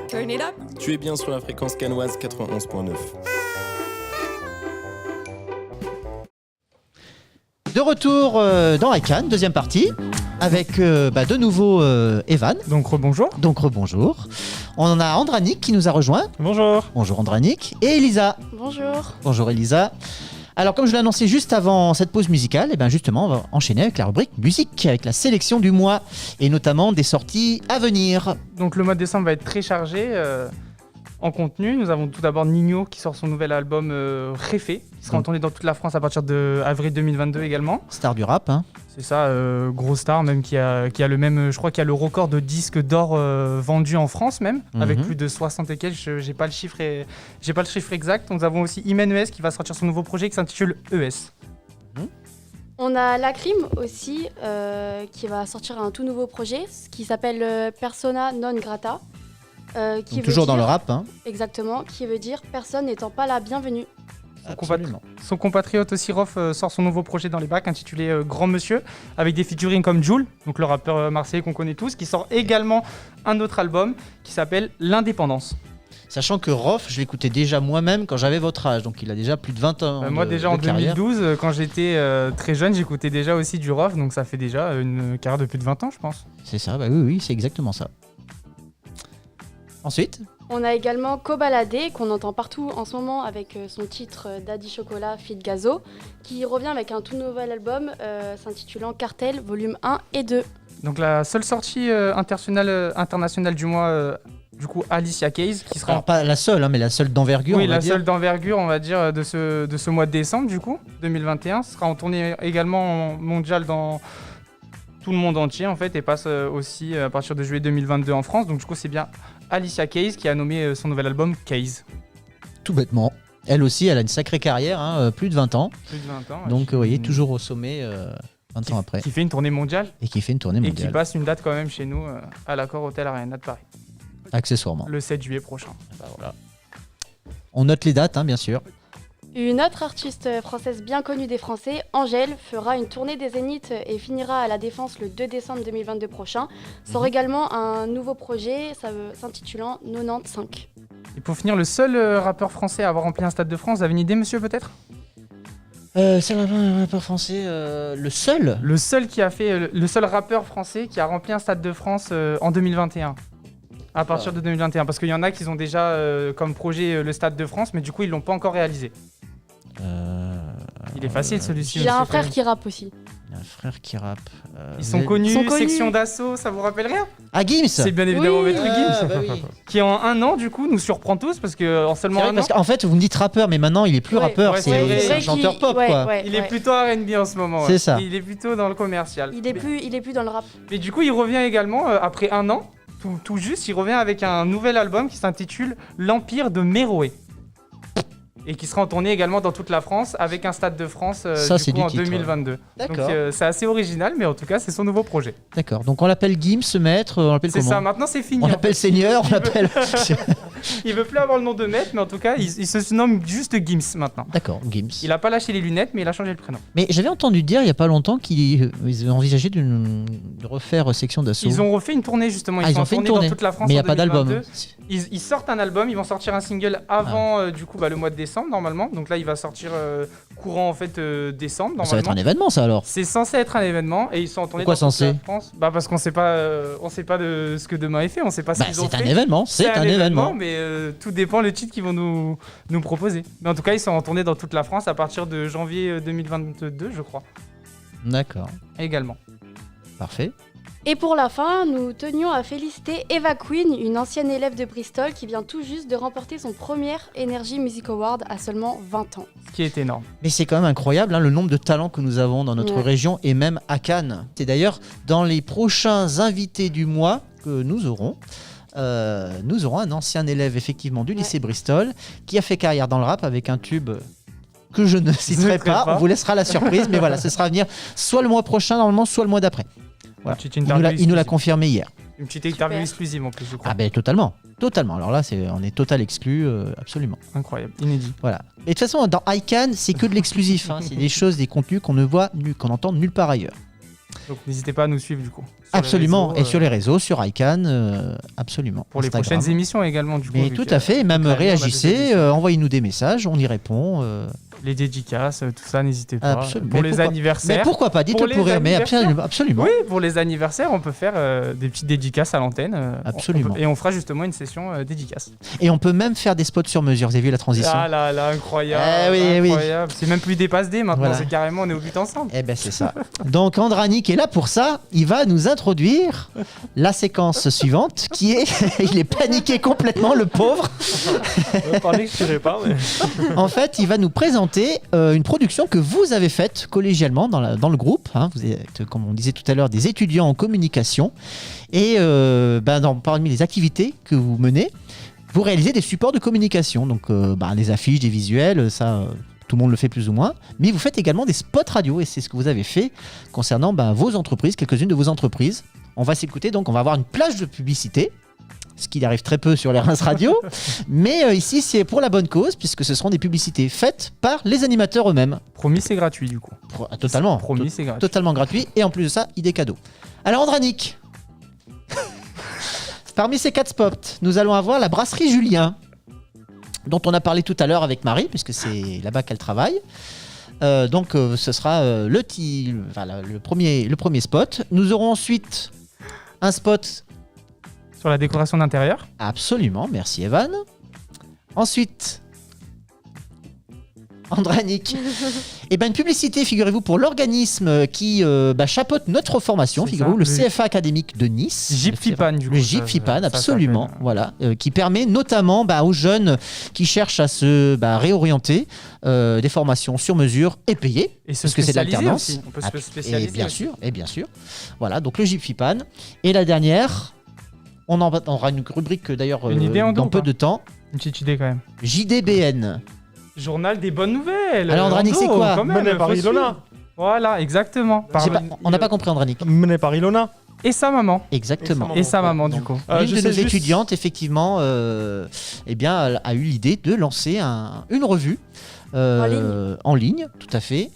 Turn it up. Tu es bien sur la fréquence cannoise 91.9. De retour dans Highcan, deuxième partie, avec de nouveau Evan. Donc rebonjour. On a Andranik qui nous a rejoint. Bonjour. Bonjour Andranik. Et Elisa. Bonjour. Bonjour Elisa. Alors comme je l'ai annoncé juste avant cette pause musicale, justement on va enchaîner avec la rubrique musique, avec la sélection du mois et notamment des sorties à venir. Donc le mois de décembre va être très chargé en contenu. Nous avons tout d'abord Nino qui sort son nouvel album Réfé, qui sera entendu dans toute la France à partir de avril 2022 également. Star du rap, hein. C'est ça, gros star même qui a le même, je crois qu'il y a le record de disques d'or vendus en France même, avec plus de 60 et quelques, j'ai pas le chiffre exact. Nous avons aussi Imen ES qui va sortir son nouveau projet qui s'intitule ES. On a Lacrim aussi qui va sortir un tout nouveau projet qui s'appelle Persona non grata. Qui toujours dans le rap, hein. Exactement, qui veut dire personne n'étant pas la bienvenue. Son compatriote aussi Rof sort son nouveau projet dans les bacs intitulé Grand Monsieur, avec des featuring comme Jul, donc le rappeur marseillais qu'on connaît tous, qui sort également un autre album qui s'appelle L'Indépendance. Sachant que Rof, je l'écoutais déjà moi-même quand j'avais votre âge, donc il a déjà plus de 20 ans. Moi déjà en 2012, quand j'étais très jeune, j'écoutais déjà aussi du Rof, donc ça fait déjà une carrière de plus de 20 ans je pense. C'est ça, oui, c'est exactement ça. Ensuite, on a également Kobalade qu'on entend partout en ce moment avec son titre Daddy Chocolat feat Gazo, qui revient avec un tout nouvel album s'intitulant Cartel volume 1 et 2. Donc la seule sortie internationale du mois, du coup Alicia Keys, qui sera... Alors pas la seule, mais la seule d'envergure. Oui, seule d'envergure, on va dire, de ce mois de décembre du coup, 2021. Ce sera en tournée également mondiale dans tout le monde entier en fait, et passe aussi à partir de juillet 2022 en France. Donc du coup c'est bien Alicia Keys qui a nommé son nouvel album Keys. Tout bêtement. Elle aussi, elle a une sacrée carrière, plus de 20 ans. Plus de 20 ans. Donc vous voyez, toujours au sommet 20 ans après. Qui fait une tournée mondiale. Et qui fait une tournée mondiale. Et qui passe une date quand même chez nous à l'Accor Hotel Arena de Paris. Accessoirement. Le 7 juillet prochain. Voilà. On note les dates, hein, bien sûr. Une autre artiste française bien connue des Français, Angèle, fera une tournée des Zéniths et finira à la Défense le 2 décembre 2022 prochain. Sort également un nouveau projet s'intitulant 95. Et pour finir, le seul rappeur français à avoir rempli un Stade de France, vous avez une idée, monsieur, peut-être? C'est un rappeur français, le seul. Le seul qui a fait, le seul rappeur français qui a rempli un Stade de France en 2021. À partir de 2021, parce qu'il y en a qui ont déjà comme projet le Stade de France, mais du coup ils l'ont pas encore réalisé. Il est facile celui-ci. Il a un frère qui rappe aussi. Un frère qui rappe. Ils sont connus, Section d'Assaut, ça vous rappelle rien? Ah, Gims. C'est bien évidemment Maître Gims, bah oui. qui en un an du coup nous surprend tous parce que en seulement un an. Parce qu'en fait vous me dites rappeur, mais maintenant il est plus rappeur, c'est un chanteur pop quoi. Il est plutôt R&B en ce moment. C'est ça. Il est plutôt dans le commercial. Il est plus dans le rap. Mais du coup il revient également après un an, tout juste, il revient avec un nouvel album qui s'intitule L'Empire de Méroé. Et qui sera en tournée également dans toute la France avec un Stade de France en 2022. D'accord. Donc c'est assez original, mais en tout cas c'est son nouveau projet. D'accord, donc on l'appelle Gims, maître, on l'appelle comment? C'est ça, maintenant c'est fini. On l'appelle seigneur, on l'appelle... Il veut plus avoir le nom de maître, mais en tout cas il se nomme juste Gims maintenant. D'accord, Gims. Il a pas lâché les lunettes, mais il a changé le prénom. Mais j'avais entendu dire il y a pas longtemps qu'ils envisageaient de refaire Section d'Assaut. Ils ont refait une tournée justement, ils ont fait une tournée dans toute la France. mais il n'y a en pas d'album. 2022. Ils sortent un album, ils vont sortir un single avant le mois de décembre normalement. Donc là il va sortir courant en fait décembre normalement. Ça va être un événement ça alors. C'est censé être un événement et ils sont en tournée Pourquoi dans toute censé la France. Bah parce qu'on sait pas de ce que demain est fait, on sait pas ce qu'ils ont fait. C'est un événement, c'est un événement. Mais tout dépend le titre qu'ils vont nous proposer. Mais en tout cas ils sont en tournée dans toute la France à partir de janvier 2022 je crois. D'accord. Également. Parfait. Et pour la fin, nous tenions à féliciter Eva Queen, une ancienne élève de Bristol qui vient tout juste de remporter son premier Energy Music Award à seulement 20 ans. Ce qui est énorme. Mais c'est quand même incroyable le nombre de talents que nous avons dans notre région et même à Cannes. C'est d'ailleurs dans les prochains invités du mois que nous aurons un ancien élève effectivement du lycée Bristol qui a fait carrière dans le rap avec un tube que je ne citerai pas. On vous laissera la surprise, mais voilà, ce sera à venir soit le mois prochain normalement, soit le mois d'après. Voilà. Il nous l'a confirmé hier. Une petite interview exclusive en plus, je crois. Ah ben totalement. Alors là, on est total exclu, absolument. Incroyable, inédit. Voilà. Et de toute façon, dans ICANN, c'est que de l'exclusif. C'est des choses, des contenus qu'on ne voit, qu'on entend nulle part ailleurs. Donc n'hésitez pas à nous suivre du coup. Absolument, et sur les réseaux, sur ICANN, absolument. Pour Instagram. les prochaines émissions également du coup. Mais tout à fait, et même réagissez, envoyez-nous des messages, on y répond. Les dédicaces, tout ça, n'hésitez pas. Absolument. Pour les anniversaires. Mais pourquoi pas, dites-le pour rire, mais absolument. Oui, pour les anniversaires, on peut faire des petites dédicaces à l'antenne. Absolument. Et on fera justement une session dédicace. Et on peut même faire des spots sur mesure, vous avez vu la transition? Ah là, incroyable. Incroyable. C'est même plus des passes D maintenant, c'est carrément on est au but ensemble. Eh ben c'est ça. Donc Andranik est là pour ça, il va nous introduire la séquence suivante qui est, il est paniqué complètement le pauvre. Parler que je dirais pas, mais... En fait, il va nous présenter une production que vous avez faite collégialement dans le groupe. Vous êtes, comme on disait tout à l'heure, des étudiants en communication. Et parmi les activités que vous menez, vous réalisez des supports de communication. Donc les affiches, des visuels, ça... tout le monde le fait plus ou moins, mais vous faites également des spots radio et c'est ce que vous avez fait concernant vos entreprises, quelques-unes de vos entreprises. On va s'écouter, donc on va avoir une plage de publicité, ce qui arrive très peu sur les Reims Radio, mais ici c'est pour la bonne cause puisque ce seront des publicités faites par les animateurs eux-mêmes. Promis, c'est gratuit du coup. Totalement. Promis, c'est gratuit. Totalement gratuit et en plus de ça, idée cadeau. Alors Andranik, parmi ces 4 spots, nous allons avoir la brasserie Julien, dont on a parlé tout à l'heure avec Marie, puisque c'est là-bas qu'elle travaille. Ce sera le premier spot. Nous aurons ensuite un spot... sur la décoration d'intérieur. Absolument, merci Evan. Ensuite... Andranik. Une publicité, figurez-vous, pour l'organisme qui chapeaute notre formation, figurez-vous, le CFA académique de Nice. GIP-FIPAN, du coup. Le GIP-FIPAN, absolument. Voilà, qui permet notamment aux jeunes qui cherchent à se réorienter des formations sur mesure et payées. Et se parce que c'est de spécialiser l'alternance. aussi. On peut se spécialiser. Et bien sûr. Voilà, donc le GIP-FIPAN. Et la dernière, on aura une rubrique d'ailleurs dans peu de temps. Une petite idée quand même. JDBN. Journal des bonnes nouvelles. Alors Andranik, c'est quoi? Mené par Ilona. Voilà, exactement. On n'a pas compris Andranik. Mené par Ilona. Et sa maman. Exactement. Et sa maman, du coup. L'une de nos étudiantes, effectivement, eh bien, a eu l'idée de lancer une revue en ligne, tout à fait,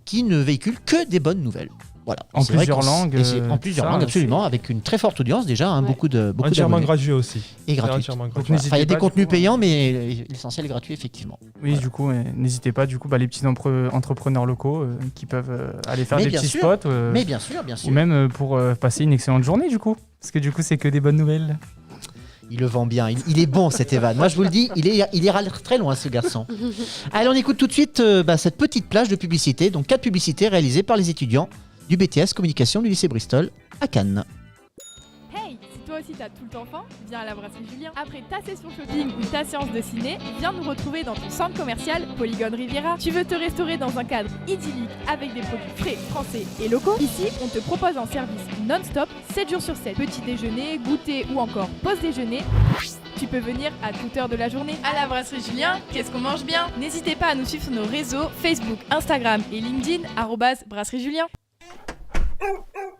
qui ne véhicule que des bonnes nouvelles. Voilà. En C'est vrai plusieurs langues. et c'est en plusieurs langues, absolument, avec une très forte audience déjà, hein, beaucoup Entièrement d'abonnés. gratuit aussi. Et gratuit. Entièrement Donc, gratuit. voilà. Enfin, il y a des pas, contenus du coup, payants, mais l'essentiel est gratuit, effectivement. Oui, du coup, n'hésitez pas, du coup, les petits entrepreneurs locaux qui peuvent aller faire Mais des bien petits sûr. spots. Mais bien sûr, bien sûr. Ou même pour passer une excellente journée, du coup. Parce que du coup, c'est que des bonnes nouvelles. Il le vend bien. Il est bon, cet Evan. Moi, je vous le dis, il ira très loin, ce garçon. Allez, on écoute tout de suite cette petite plage de publicité. Donc, 4 publicités réalisées par les étudiants du BTS Communication du lycée Bristol à Cannes. Hey, si toi aussi t'as tout le temps faim, viens à la brasserie Julien. Après ta session shopping ou ta séance de ciné, viens nous retrouver dans ton centre commercial Polygone Riviera. Tu veux te restaurer dans un cadre idyllique avec des produits frais, français et locaux? Ici, on te propose un service non-stop, 7 jours sur 7. Petit déjeuner, goûter ou encore pause déjeuner. Tu peux venir à toute heure de la journée. À la brasserie Julien, qu'est-ce qu'on mange bien? N'hésitez pas à nous suivre sur nos réseaux Facebook, Instagram et LinkedIn @brasserie Julien.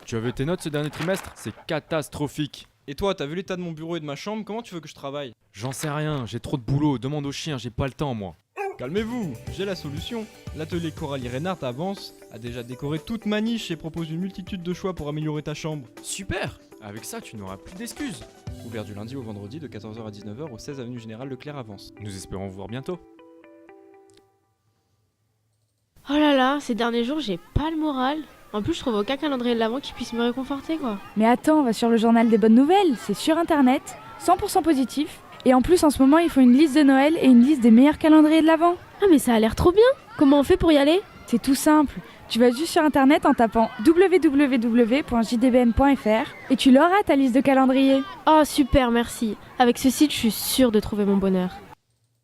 Tu as vu tes notes ce dernier trimestre? C'est catastrophique. Et toi, t'as vu l'état de mon bureau et de ma chambre? Comment tu veux que je travaille? J'en sais rien, j'ai trop de boulot, demande au chien, j'ai pas le temps moi. Calmez-vous, j'ai la solution. L'atelier Coralie Reinhardt Avance a déjà décoré toute ma niche et propose une multitude de choix pour améliorer ta chambre. Super. Avec ça, tu n'auras plus d'excuses. Ouvert du lundi au vendredi de 14h à 19h au 16 avenue Général Leclerc Avance. Nous espérons vous voir bientôt. Oh là là, ces derniers jours, j'ai pas le moral. En plus, je trouve aucun calendrier de l'avant qui puisse me réconforter, quoi. Mais attends, va sur le journal des bonnes nouvelles, c'est sur internet, 100% positif. Et en plus, en ce moment, il faut une liste de Noël et une liste des meilleurs calendriers de l'avant. Ah mais ça a l'air trop bien. Comment on fait pour y aller? C'est tout simple. Tu vas juste sur internet en tapant www.jdbn.fr et tu l'auras ta liste de calendriers. Oh super, merci. Avec ce site, je suis sûre de trouver mon bonheur.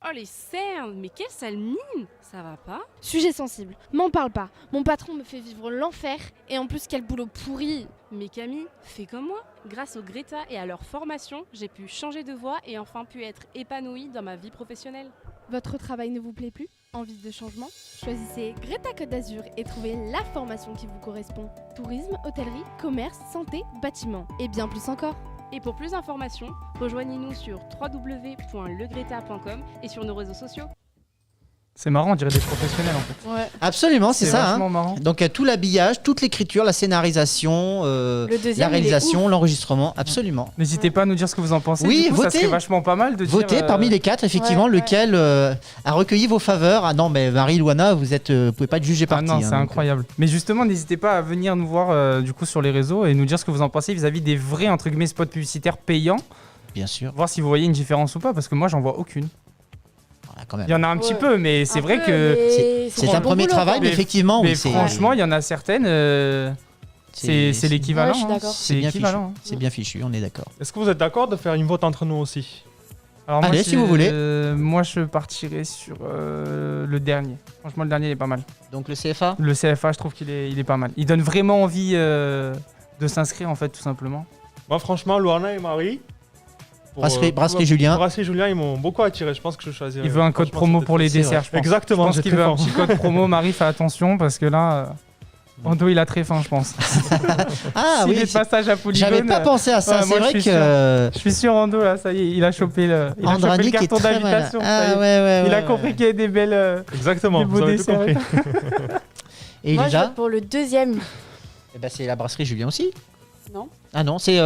Oh les cernes, mais quelle sale mine! Ça va pas? Sujet sensible, m'en parle pas. Mon patron me fait vivre l'enfer et en plus quel boulot pourri. Mais Camille, fais comme moi. Grâce au Greta et à leur formation, j'ai pu changer de voie et enfin pu être épanouie dans ma vie professionnelle. Votre travail ne vous plaît plus? Envie de changement? Choisissez Greta Côte d'Azur et trouvez la formation qui vous correspond. Tourisme, hôtellerie, commerce, santé, bâtiment et bien plus encore. Et pour plus d'informations, rejoignez-nous sur www.legreta.com et sur nos réseaux sociaux. C'est marrant, on dirait des professionnels en fait. Ouais. Absolument, c'est ça. vachement marrant. Donc tout l'habillage, toute l'écriture, la scénarisation, la réalisation, l'enregistrement, absolument. N'hésitez pas à nous dire ce que vous en pensez. Oui, du coup, votez. Ça serait vachement pas mal de dire. Votez parmi les 4, effectivement, lequel a recueilli vos faveurs. Ah non, mais Marie, Luana, vous pouvez pas être jugé Ah parti. non, c'est incroyable. Mais justement, n'hésitez pas à venir nous voir du coup sur les réseaux et nous dire ce que vous en pensez vis-à-vis des vrais entre guillemets spots publicitaires payants. Bien sûr. Voir si vous voyez une différence ou pas, parce que moi, j'en vois aucune. Quand même. Il y en a un petit peu, mais c'est vrai que c'est un premier travail, mais effectivement, mais oui, c'est- franchement, il y en a certaines. C'est l'équivalent. Ouais, je suis hein. d'accord. C'est bien l'équivalent. fichu. C'est bien fichu, on est d'accord. Est-ce que vous êtes d'accord de faire une vote entre nous aussi? Alors moi, Allez, si vous voulez. Moi, je partirais sur le dernier. Franchement, le dernier, il est pas mal. Donc le CFA? Le CFA, je trouve qu'il est pas mal. Il donne vraiment envie de s'inscrire, en fait, tout simplement. Moi, franchement, Luana et Marie. Brasserie Julien. Brasserie Julien, ils m'ont beaucoup attiré. Je pense que je choisirais. Il veut un code promo pour les desserts, je pense. Exactement, Je pense c'est qu'il très veut un fort. petit code promo. Marie, fais attention parce que là, Ando, il a très faim, je pense. Ah S'il oui, est de passage à Polygone. j'avais pas pensé à ça. Ouais, C'est moi, vrai je suis que sûr. Je suis sûr, Ando, là, ça y est, il a chopé le Andranik est carton très d'invitation. malin. ça y est. Ah, ouais, Il a ouais, compris qu'il y avait des belles. Exactement, des beaux vous avez tout desserts. compris. Et Moi, je Elisa? vote pour le deuxième. Eh ben, c'est la brasserie Julien aussi. Non. Ah non, c'est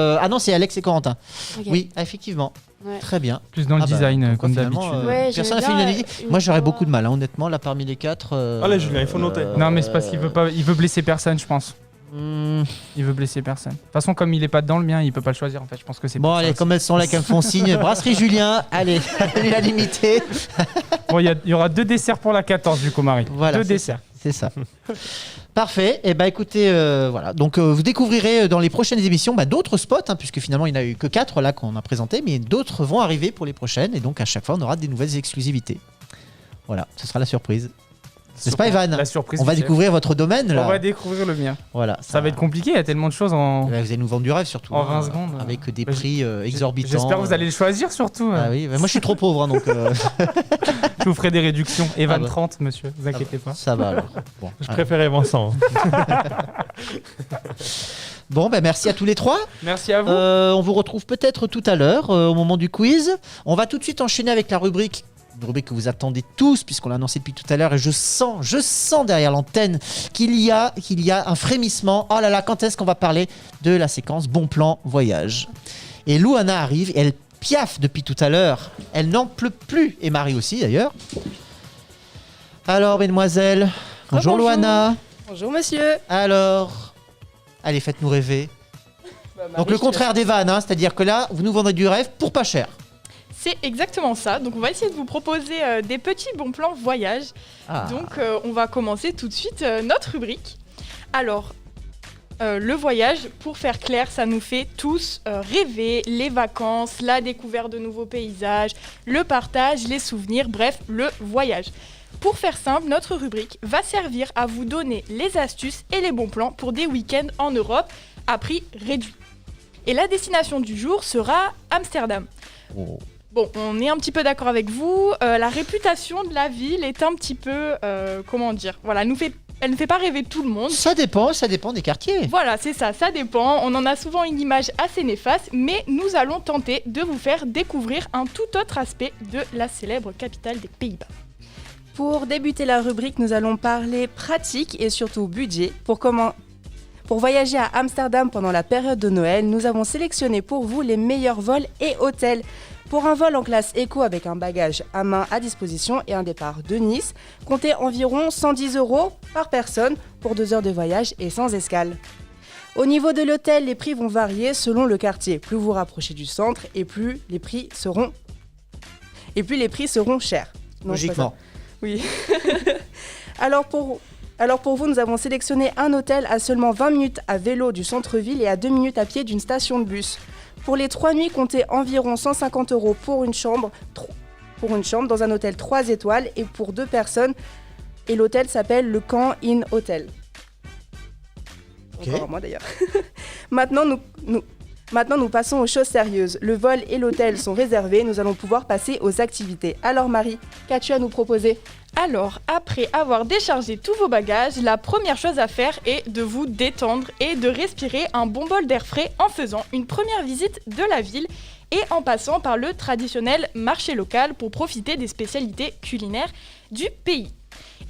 Alex et Corentin. Ok. Oui, effectivement. Ouais. Très bien. Plus dans le Ah bah, design, donc, comme finalement, d'habitude. Ouais, personne n'a j'aime fait bien, une Moi, j'aurais beaucoup de mal, hein, honnêtement, là, parmi les 4. Allez, Julien, il faut noter. Non, mais c'est parce qu'il veut pas, il veut blesser personne, je pense. Hmm. Il veut blesser personne. De toute façon, comme il est pas dedans le mien, il peut pas le choisir en fait. Je pense que c'est Bon, pour ça allez, aussi. comme elles sont là, qu'elles me font signe. Brasserie Julien, allez, allez la limiter. Bon, il y aura 2 desserts pour la 14 du coup, Marie. Voilà, 2 c'est desserts. C'est ça. Parfait. Et bah écoutez, voilà. Donc vous découvrirez dans les prochaines émissions d'autres spots, hein, puisque finalement il n'y en a eu que 4 là qu'on a présentés, mais d'autres vont arriver pour les prochaines. Et donc à chaque fois on aura des nouvelles exclusivités. Voilà, ce sera la surprise. N'est-ce pas, Evan? La surprise. On va du chef. découvrir votre domaine là. On va découvrir le mien. Voilà. Ça va être compliqué, il y a tellement de choses en. Vous allez nous vendre du rêve surtout. En 20 secondes. Avec des prix exorbitants. J'espère que vous allez le choisir surtout. Ah oui, mais moi je suis trop pauvre donc. Je vous ferai des réductions. Evan Ah bah. 30, monsieur, vous inquiétez pas. Ça va alors. Bon, Je préférais Vincent. Bon, ben merci à tous les trois. Merci à vous. On vous retrouve peut-être tout à l'heure au moment du quiz. On va tout de suite enchaîner avec la rubrique. Une rubrique que vous attendez tous puisqu'on l'a annoncé depuis tout à l'heure et je sens derrière l'antenne qu'il y a un frémissement. Oh là là, quand est-ce qu'on va parler de la séquence Bon Plan Voyage? Et Louana arrive et elle piaffe depuis tout à l'heure. Elle n'en peut plus et Marie aussi d'ailleurs. Alors mesdemoiselles, bonjour Louana. Bonjour monsieur. Alors, allez faites-nous rêver. Donc le contraire des vannes, hein, c'est-à-dire que là vous nous vendrez du rêve pour pas cher. C'est exactement ça. Donc on va essayer de vous proposer des petits bons plans voyage. Ah. Donc on va commencer tout de suite notre rubrique. Alors, le voyage, pour faire clair, ça nous fait tous rêver, les vacances, la découverte de nouveaux paysages, le partage, les souvenirs, bref, le voyage. Pour faire simple, notre rubrique va servir à vous donner les astuces et les bons plans pour des week-ends en Europe à prix réduit. Et la destination du jour sera Amsterdam. Oh. Bon, on est un petit peu d'accord avec vous. La réputation de la ville est un petit peu, comment dire, voilà, elle ne fait pas rêver tout le monde. Ça dépend des quartiers. Voilà, c'est ça dépend. On en a souvent une image assez néfaste, mais nous allons tenter de vous faire découvrir un tout autre aspect de la célèbre capitale des Pays-Bas. Pour débuter la rubrique, nous allons parler pratique et surtout budget. Pour voyager à Amsterdam pendant la période de Noël, nous avons sélectionné pour vous les meilleurs vols et hôtels. Pour un vol en classe éco avec un bagage à main à disposition et un départ de Nice, comptez environ 110 € par personne pour 2 heures de voyage et sans escale. Au niveau de l'hôtel, les prix vont varier selon le quartier. Plus vous rapprochez du centre et plus les prix seront chers. Non, Logiquement. Oui. Alors pour vous, nous avons sélectionné un hôtel à seulement 20 minutes à vélo du centre-ville et à 2 minutes à pied d'une station de bus. Pour les 3 nuits, comptez environ 150 € pour une chambre dans un hôtel 3 étoiles et pour 2 personnes. Et l'hôtel s'appelle le Camp Inn Hotel. Okay. Encore moi d'ailleurs. Maintenant, nous passons aux choses sérieuses. Le vol et l'hôtel sont réservés, nous allons pouvoir passer aux activités. Alors Marie, qu'as-tu à nous proposer ? Alors, après avoir déchargé tous vos bagages, la première chose à faire est de vous détendre et de respirer un bon bol d'air frais en faisant une première visite de la ville et en passant par le traditionnel marché local pour profiter des spécialités culinaires du pays.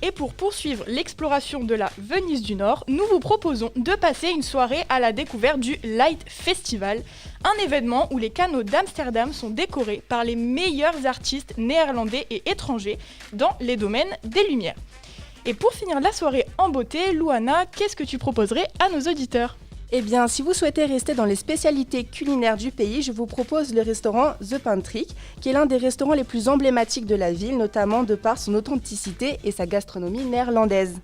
Et pour poursuivre l'exploration de la Venise du Nord, nous vous proposons de passer une soirée à la découverte du Light Festival, un événement où les canaux d'Amsterdam sont décorés par les meilleurs artistes néerlandais et étrangers dans les domaines des lumières. Et pour finir la soirée en beauté, Louana, qu'est-ce que tu proposerais à nos auditeurs ? Eh bien, si vous souhaitez rester dans les spécialités culinaires du pays, je vous propose le restaurant The Pantry, qui est l'un des restaurants les plus emblématiques de la ville, notamment de par son authenticité et sa gastronomie néerlandaise.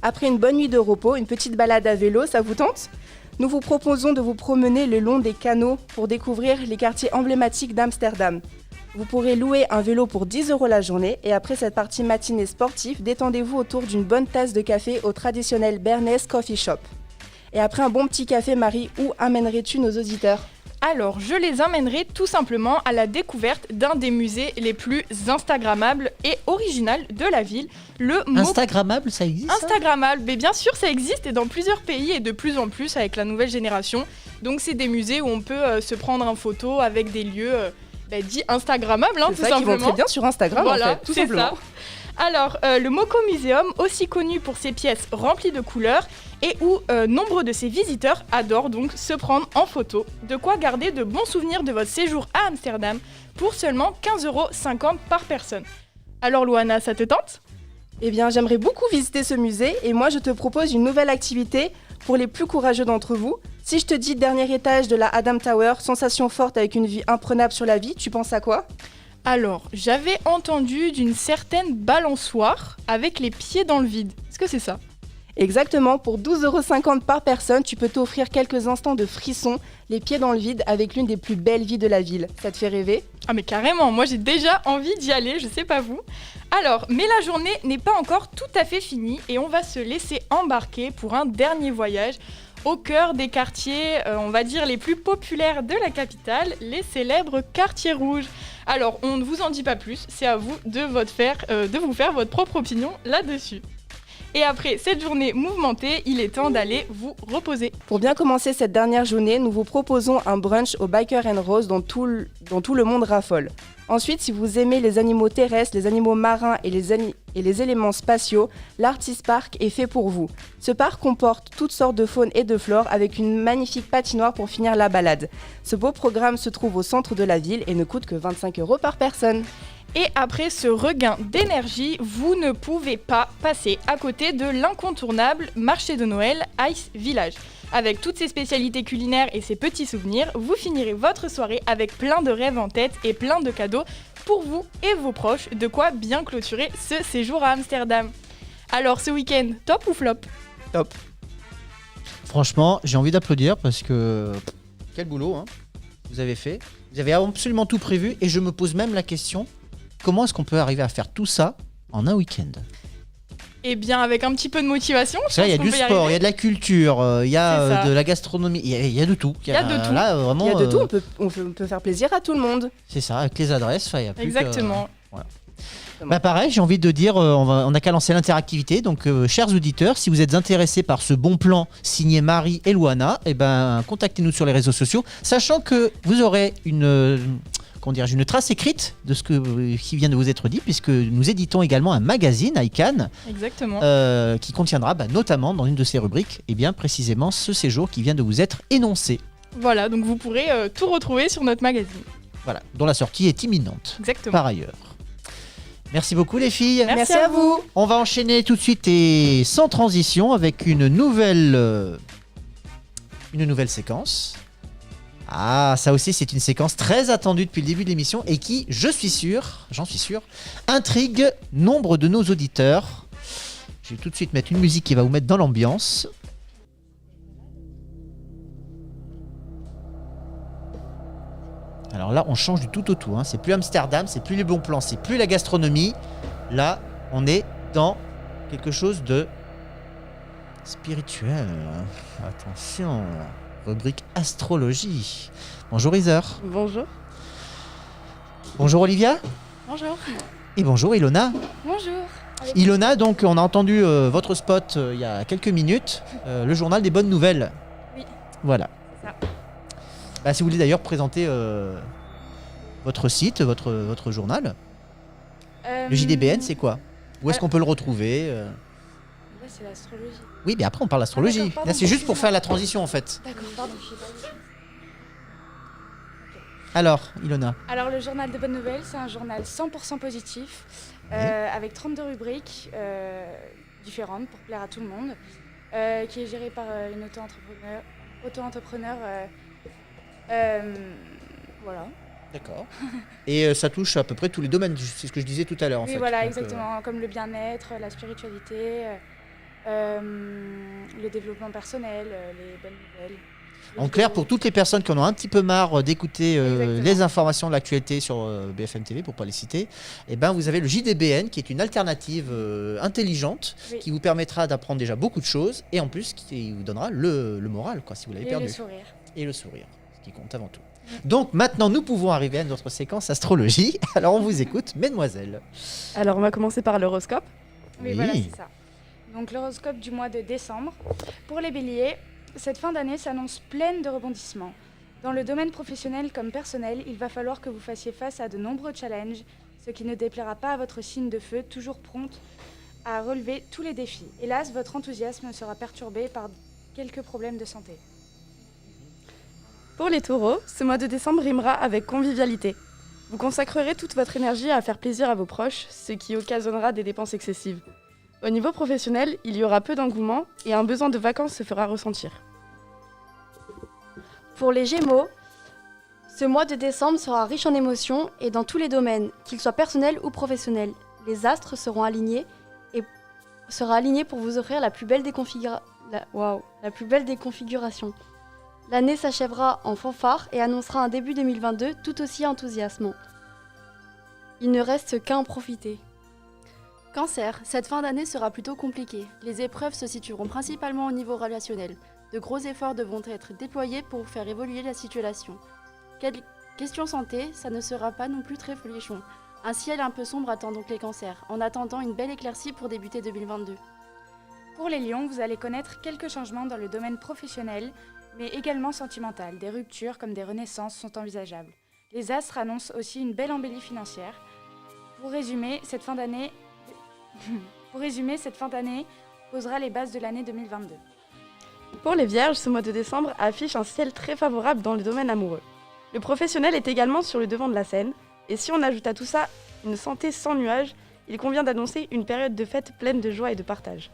Après une bonne nuit de repos, une petite balade à vélo, ça vous tente ? Nous vous proposons de vous promener le long des canaux pour découvrir les quartiers emblématiques d'Amsterdam. Vous pourrez louer un vélo pour 10 € la journée et après cette partie matinée sportive, détendez-vous autour d'une bonne tasse de café au traditionnel Bernese Coffee Shop. Et après un bon petit café, Marie, où amènerais-tu nos auditeurs ? Alors, je les emmènerai tout simplement à la découverte d'un des musées les plus instagrammables et original de la ville. Instagrammable, ça existe ? Instagrammable, mais bien sûr ça existe et dans plusieurs pays et de plus en plus avec la nouvelle génération. Donc c'est des musées où on peut se prendre en photo avec des lieux dits instagrammables, tout simplement. Qui vont très bien sur Instagram, voilà, en fait, tout simplement. Ça. Alors, le Moko Museum, aussi connu pour ses pièces remplies de couleurs et où nombreux de ses visiteurs adorent donc se prendre en photo. De quoi garder de bons souvenirs de votre séjour à Amsterdam pour seulement 15,50 € par personne. Alors Louana, ça te tente ? Eh bien, j'aimerais beaucoup visiter ce musée et moi je te propose une nouvelle activité pour les plus courageux d'entre vous. Si je te dis dernier étage de la Adam Tower, sensation forte avec une vue imprenable sur la vie, tu penses à quoi ? Alors, j'avais entendu d'une certaine balançoire avec les pieds dans le vide. Est-ce que c'est ça ? Exactement, pour 12,50 € par personne, tu peux t'offrir quelques instants de frisson, les pieds dans le vide, avec l'une des plus belles villes de la ville. Ça te fait rêver ? Ah mais carrément, moi j'ai déjà envie d'y aller, je sais pas vous. Alors, mais la journée n'est pas encore tout à fait finie et on va se laisser embarquer pour un dernier voyage au cœur des quartiers, on va dire les plus populaires de la capitale, les célèbres quartiers rouges. Alors, on ne vous en dit pas plus, c'est à vous de vous faire votre propre opinion là-dessus. Et après cette journée mouvementée, il est temps d'aller vous reposer. Pour bien commencer cette dernière journée, nous vous proposons un brunch au Biker & Rose dont tout le monde raffole. Ensuite, si vous aimez les animaux terrestres, les animaux marins et les éléments spatiaux, l'Artist Park est fait pour vous. Ce parc comporte toutes sortes de faune et de flore avec une magnifique patinoire pour finir la balade. Ce beau programme se trouve au centre de la ville et ne coûte que 25 € par personne. Et après ce regain d'énergie, vous ne pouvez pas passer à côté de l'incontournable marché de Noël Ice Village. Avec toutes ses spécialités culinaires et ses petits souvenirs, vous finirez votre soirée avec plein de rêves en tête et plein de cadeaux pour vous et vos proches, de quoi bien clôturer ce séjour à Amsterdam. Alors ce week-end, top ou flop ? Top. Franchement, j'ai envie d'applaudir parce que quel boulot hein, vous avez fait. Vous avez absolument tout prévu et je me pose même la question, comment est-ce qu'on peut arriver à faire tout ça en un week-end ? Eh bien, avec un petit peu de motivation, je pense il y a qu'on du peut y sport, il y arriver. a de la culture, il y a C'est ça. de la gastronomie, il y a de tout. Il y a de tout. Là, vraiment, Il y a de tout, on peut faire plaisir à tout le monde. c'est ça, avec les adresses, il y a plus Exactement. voilà. Bah pareil, j'ai envie de dire, on n'a qu'à lancer l'interactivité. Donc, chers auditeurs, si vous êtes intéressés par ce bon plan signé Marie et Luana, eh ben, contactez-nous sur les réseaux sociaux, sachant que vous aurez une trace écrite de ce qui vient de vous être dit, puisque nous éditons également un magazine, ICANN, Exactement. qui contiendra notamment dans une de ses rubriques, eh bien, précisément ce séjour qui vient de vous être énoncé. Voilà, donc vous pourrez tout retrouver sur notre magazine. Voilà, dont la sortie est imminente. Exactement. Par ailleurs. Merci beaucoup les filles. Merci à vous. On va enchaîner tout de suite et sans transition avec une nouvelle séquence. Ah, ça aussi c'est une séquence très attendue depuis le début de l'émission et qui, j'en suis sûr, intrigue nombre de nos auditeurs. Je vais tout de suite mettre une musique qui va vous mettre dans l'ambiance. Alors là, on change du tout au tout. Hein. C'est plus Amsterdam, c'est plus les bons plans, c'est plus la gastronomie. Là, on est dans quelque chose de spirituel. Attention, rubrique astrologie. Bonjour Iser. Bonjour. Bonjour Olivia. Bonjour. Et bonjour Ilona. Bonjour. Ilona, donc on a entendu votre spot il y a quelques minutes, le journal des bonnes nouvelles. Oui. Voilà. C'est ça. Bah, si vous voulez d'ailleurs présenter votre site, votre journal. Le JDBN, c'est quoi ? Où est-ce qu'on peut le retrouver Là, c'est l'astrologie. Oui, mais après on parle d'astrologie. d'accord, pardon, Là, c'est juste pour excusez-moi. faire la transition en fait. D'accord, pardon, je sais pas. Alors, Ilona. Alors, le journal de bonnes nouvelles, c'est un journal 100% positif, avec 32 rubriques différentes pour plaire à tout le monde, qui est géré par une auto-entrepreneur. Voilà. D'accord. Et ça touche à peu près tous les domaines, c'est ce que je disais tout à l'heure en Oui, fait. voilà, Donc, exactement, comme le bien-être, la spiritualité, le développement personnel, les bonnes nouvelles. En clair, pour toutes les personnes qui en ont un petit peu marre d'écouter les informations de l'actualité sur BFM TV, pour ne pas les citer, eh ben, vous avez le JDBN qui est une alternative intelligente qui vous permettra d'apprendre déjà beaucoup de choses et en plus qui vous donnera le moral quoi, si vous l'avez perdu. Et le sourire. Et le sourire, ce qui compte avant tout. Donc maintenant, nous pouvons arriver à notre séquence astrologie. Alors on vous écoute, mesdemoiselles. Alors on va commencer par l'horoscope. Oui, voilà, c'est ça. Donc l'horoscope du mois de décembre. Pour les béliers, cette fin d'année s'annonce pleine de rebondissements. Dans le domaine professionnel comme personnel, il va falloir que vous fassiez face à de nombreux challenges, ce qui ne déplaira pas à votre signe de feu, toujours prompte à relever tous les défis. Hélas, votre enthousiasme sera perturbé par quelques problèmes de santé. Pour les taureaux, ce mois de décembre rimera avec convivialité. Vous consacrerez toute votre énergie à faire plaisir à vos proches, ce qui occasionnera des dépenses excessives. Au niveau professionnel, il y aura peu d'engouement et un besoin de vacances se fera ressentir. Pour les Gémeaux, ce mois de décembre sera riche en émotions et dans tous les domaines, qu'ils soient personnels ou professionnels. Les astres seront alignés et sera aligné pour vous offrir la plus belle des configurations. L'année s'achèvera en fanfare et annoncera un début 2022 tout aussi enthousiasmant. Il ne reste qu'à en profiter. Cancer, cette fin d'année sera plutôt compliquée. Les épreuves se situeront principalement au niveau relationnel. De gros efforts devront être déployés pour faire évoluer la situation. Question santé, ça ne sera pas non plus très folichon. Un ciel un peu sombre attend donc les cancers, en attendant une belle éclaircie pour débuter 2022. Pour les lions, vous allez connaître quelques changements dans le domaine professionnel, mais également sentimental. Des ruptures comme des renaissances sont envisageables. Les astres annoncent aussi une belle embellie financière. Pour résumer, cette fin d'année posera les bases de l'année 2022. Pour les vierges, ce mois de décembre affiche un ciel très favorable dans le domaine amoureux. Le professionnel est également sur le devant de la scène, et si on ajoute à tout ça une santé sans nuages, il convient d'annoncer une période de fête pleine de joie et de partage.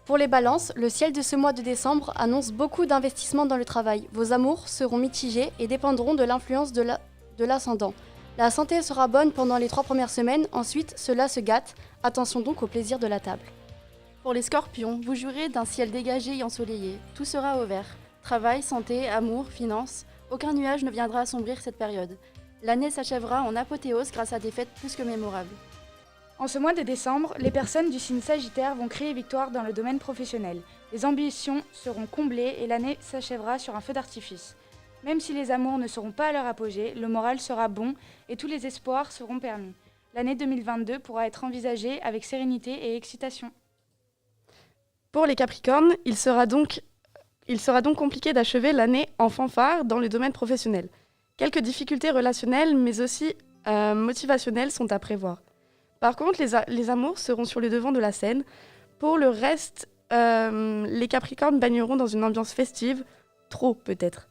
Pour les balances, le ciel de ce mois de décembre annonce beaucoup d'investissements dans le travail. Vos amours seront mitigés et dépendront de l'influence de l'ascendant. La santé sera bonne pendant les 3 premières semaines, ensuite cela se gâte. Attention donc au plaisir de la table. Pour les scorpions, vous jouirez d'un ciel dégagé et ensoleillé. Tout sera au vert. Travail, santé, amour, finances, aucun nuage ne viendra assombrir cette période. L'année s'achèvera en apothéose grâce à des fêtes plus que mémorables. En ce mois de décembre, les personnes du signe Sagittaire vont crier victoire dans le domaine professionnel. Les ambitions seront comblées et l'année s'achèvera sur un feu d'artifice. Même si les amours ne seront pas à leur apogée, le moral sera bon et tous les espoirs seront permis. L'année 2022 pourra être envisagée avec sérénité et excitation. Pour les Capricornes, il sera donc compliqué d'achever l'année en fanfare dans le domaine professionnel. Quelques difficultés relationnelles, mais aussi motivationnelles sont à prévoir. Par contre, les amours seront sur le devant de la scène. Pour le reste, les Capricornes baigneront dans une ambiance festive, trop peut-être.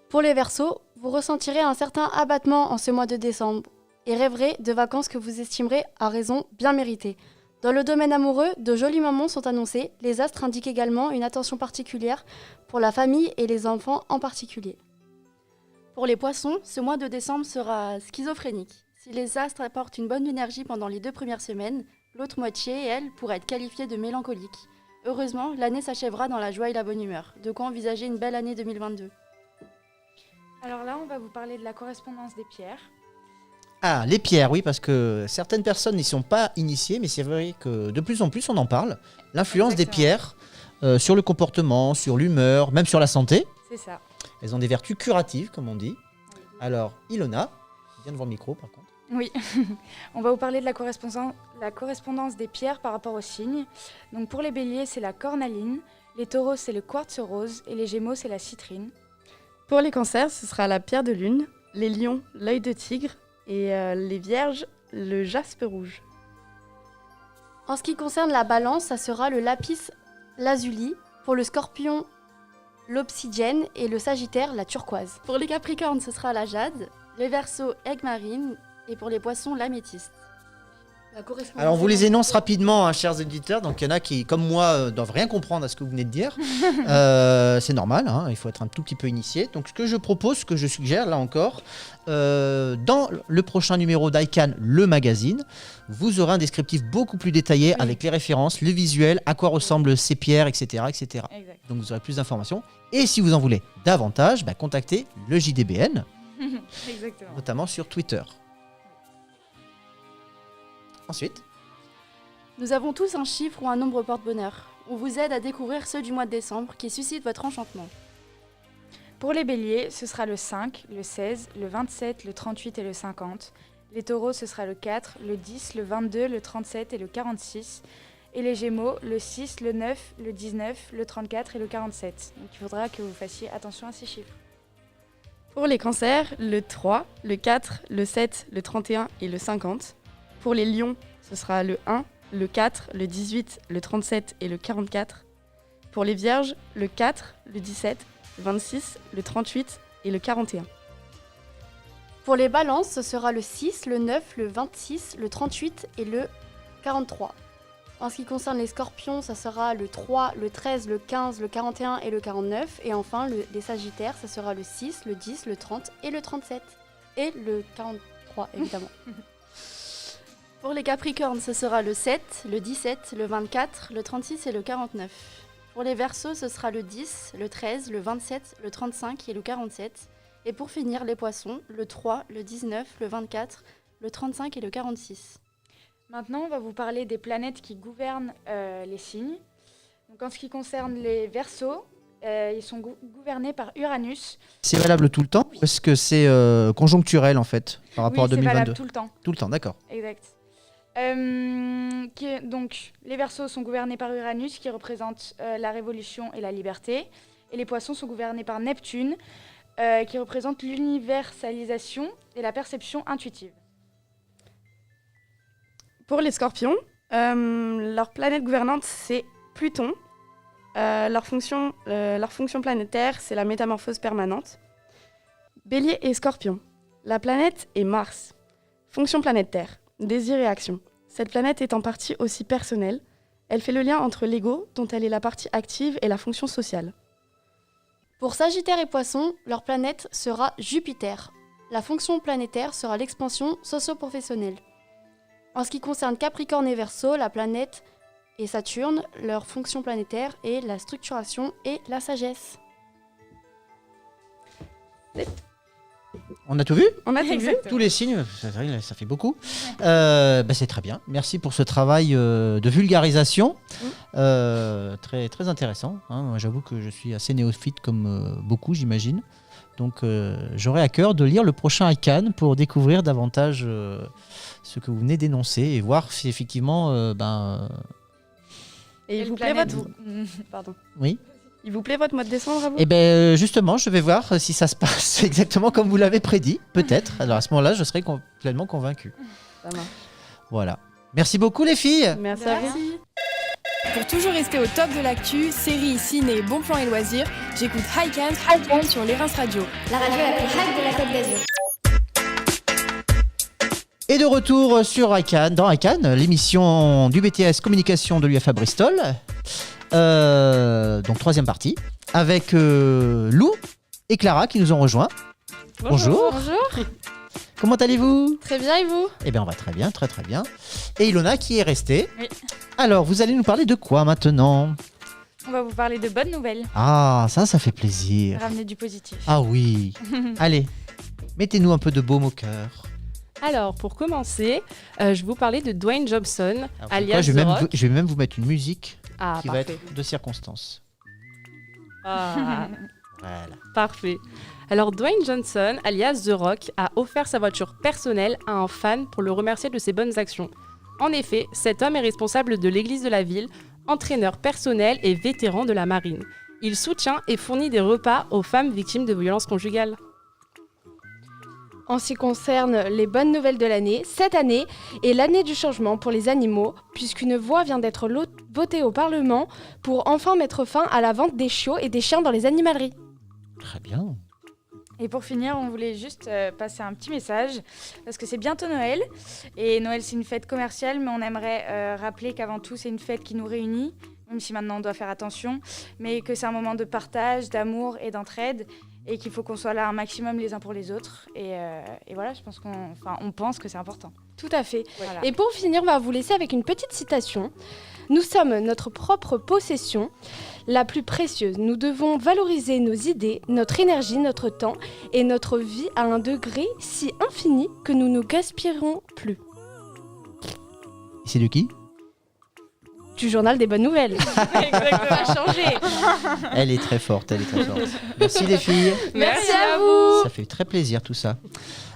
Pour les Verseaux, vous ressentirez un certain abattement en ce mois de décembre et rêverez de vacances que vous estimerez à raison bien méritées. Dans le domaine amoureux, de jolis moments sont annoncés. Les astres indiquent également une attention particulière pour la famille et les enfants en particulier. Pour les poissons, ce mois de décembre sera schizophrénique. Si les astres apportent une bonne énergie pendant les 2 premières semaines, l'autre moitié, elle, pourrait être qualifiée de mélancolique. Heureusement, l'année s'achèvera dans la joie et la bonne humeur. De quoi envisager une belle année 2022. Alors là, on va vous parler de la correspondance des pierres. Ah, les pierres, oui, parce que certaines personnes n'y sont pas initiées, mais c'est vrai que de plus en plus on en parle. L'influence des pierres sur le comportement, sur l'humeur, même sur la santé. C'est ça. Elles ont des vertus curatives, comme on dit. Alors, Ilona, viens devant le micro par contre. Oui, on va vous parler de la correspondance des pierres par rapport aux signes. Donc pour les béliers, c'est la cornaline, les taureaux, c'est le quartz rose et les gémeaux, c'est la citrine. Pour les cancers, ce sera la pierre de lune, les lions, l'œil de tigre et les vierges, le jaspe rouge. En ce qui concerne la balance, ça sera le lapis lazuli, pour le scorpion, l'obsidienne et le sagittaire, la turquoise. Pour les capricornes, ce sera la jade, les verseaux, aigle marine et pour les poissons, l'améthyste. Alors on vous les énonce rapidement, hein, chers éditeurs. Donc il y en a qui, comme moi, doivent rien comprendre à ce que vous venez de dire. C'est normal, hein, il faut être un tout petit peu initié. Donc ce que je propose, ce que je suggère, là encore, dans le prochain numéro d'ICANN, le magazine, vous aurez un descriptif beaucoup plus détaillé avec les références, le visuel, à quoi ressemblent ces pierres, etc. etc. Donc vous aurez plus d'informations. Et si vous en voulez davantage, contactez le JDBN, notamment sur Twitter. Ensuite, nous avons tous un chiffre ou un nombre porte-bonheur. On vous aide à découvrir ceux du mois de décembre qui suscitent votre enchantement. Pour les béliers, ce sera le 5, le 16, le 27, le 38 et le 50. Les taureaux, ce sera le 4, le 10, le 22, le 37 et le 46. Et les gémeaux, le 6, le 9, le 19, le 34 et le 47. Donc il faudra que vous fassiez attention à ces chiffres. Pour les cancers, le 3, le 4, le 7, le 31 et le 50. Pour les lions, ce sera le 1, le 4, le 18, le 37 et le 44. Pour les vierges, le 4, le 17, le 26, le 38 et le 41. Pour les balances, ce sera le 6, le 9, le 26, le 38 et le 43. En ce qui concerne les scorpions, ça sera le 3, le 13, le 15, le 41 et le 49. Et enfin, les sagittaires, ça sera le 6, le 10, le 30 et le 37. Et le 43, évidemment. Pour les Capricornes, ce sera le 7, le 17, le 24, le 36 et le 49. Pour les Verseaux, ce sera le 10, le 13, le 27, le 35 et le 47. Et pour finir, les Poissons, le 3, le 19, le 24, le 35 et le 46. Maintenant, on va vous parler des planètes qui gouvernent les signes. Donc, en ce qui concerne les Verseaux, ils sont gouvernés par Uranus. C'est valable tout le temps ou est-ce que c'est conjoncturel en fait par rapport à 2022 c'est valable tout le temps. Tout le temps, d'accord. Exact. Donc, les Verseaux sont gouvernés par Uranus, qui représente la révolution et la liberté. Et les Poissons sont gouvernés par Neptune, qui représente l'universalisation et la perception intuitive. Pour les Scorpions, leur planète gouvernante, c'est Pluton. Leur fonction planétaire, c'est la métamorphose permanente. Bélier et Scorpion, la planète est Mars. Fonction planétaire, désir et action. Cette planète est en partie aussi personnelle. Elle fait le lien entre l'ego, dont elle est la partie active, et la fonction sociale. Pour Sagittaire et Poissons, leur planète sera Jupiter. La fonction planétaire sera l'expansion socio-professionnelle. En ce qui concerne Capricorne et Verseau, la planète et Saturne, leur fonction planétaire est la structuration et la sagesse. On a tout vu? On a tout vu. Exactement. Tous les signes, ça fait beaucoup. C'est très bien. Merci pour ce travail de vulgarisation. Très, très intéressant. Hein. Moi, j'avoue que je suis assez néophyte comme beaucoup, j'imagine. Donc j'aurai à cœur de lire le prochain ICANN pour découvrir davantage ce que vous venez d'énoncer et voir si effectivement... Et il vous plaît Pardon. Oui. Il vous plaît votre mois de décembre à vous? Eh bien, justement, je vais voir si ça se passe exactement comme vous l'avez prédit, peut-être. Alors à ce moment-là, je serai pleinement convaincu. Ça marche. Voilà. Merci beaucoup les filles. Merci à vous. Pour toujours rester au top de l'actu, séries, ciné, bons plans et loisirs, j'écoute Highcamp sur les Reims Radio. La radio la plus hype de la Côte d'Azur. Et de retour sur ICANN, dans ICANN, l'émission du BTS Communication de l'UFA Bristol. Donc troisième partie, avec Lou et Clara qui nous ont rejoints. Bonjour. Bonjour. Comment allez-vous? Très bien, et vous? Eh bien, on va très bien, très très bien. Et Ilona qui est restée. Oui. Alors, vous allez nous parler de quoi maintenant? On va vous parler de bonnes nouvelles. Ah, ça fait plaisir. Ramener du positif. Ah oui. Allez, mettez-nous un peu de baume au cœur. Alors, pour commencer, je vais vous parler de Dwayne Johnson, Alors, alias je vais The Rock. je vais même vous mettre une musique qui va parfait. être de circonstance. Ah, Voilà. parfait. Alors, Dwayne Johnson, alias The Rock, a offert sa voiture personnelle à un fan pour le remercier de ses bonnes actions. En effet, cet homme est responsable de l'église de la ville, entraîneur personnel et vétéran de la marine. Il soutient et fournit des repas aux femmes victimes de violences conjugales. En ce qui concerne les bonnes nouvelles de l'année, cette année est l'année du changement pour les animaux, puisqu'une voix vient d'être votée au Parlement pour enfin mettre fin à la vente des chiots et des chiens dans les animaleries. Très bien. Et pour finir, on voulait juste passer un petit message, parce que c'est bientôt Noël, et Noël c'est une fête commerciale, mais on aimerait rappeler qu'avant tout c'est une fête qui nous réunit, même si maintenant on doit faire attention, mais que c'est un moment de partage, d'amour et d'entraide, et qu'il faut qu'on soit là un maximum les uns pour les autres, et voilà, je pense on pense que c'est important. Tout à fait. Voilà. Et pour finir, on va vous laisser avec une petite citation. Nous sommes notre propre possession, la plus précieuse. Nous devons valoriser nos idées, notre énergie, notre temps et notre vie à un degré si infini que nous ne gaspillerons plus. C'est de qui? Du journal des bonnes nouvelles. Exactement, changé. Elle est très forte, elle est très forte. Merci les filles. Merci à vous. Ça fait très plaisir tout ça.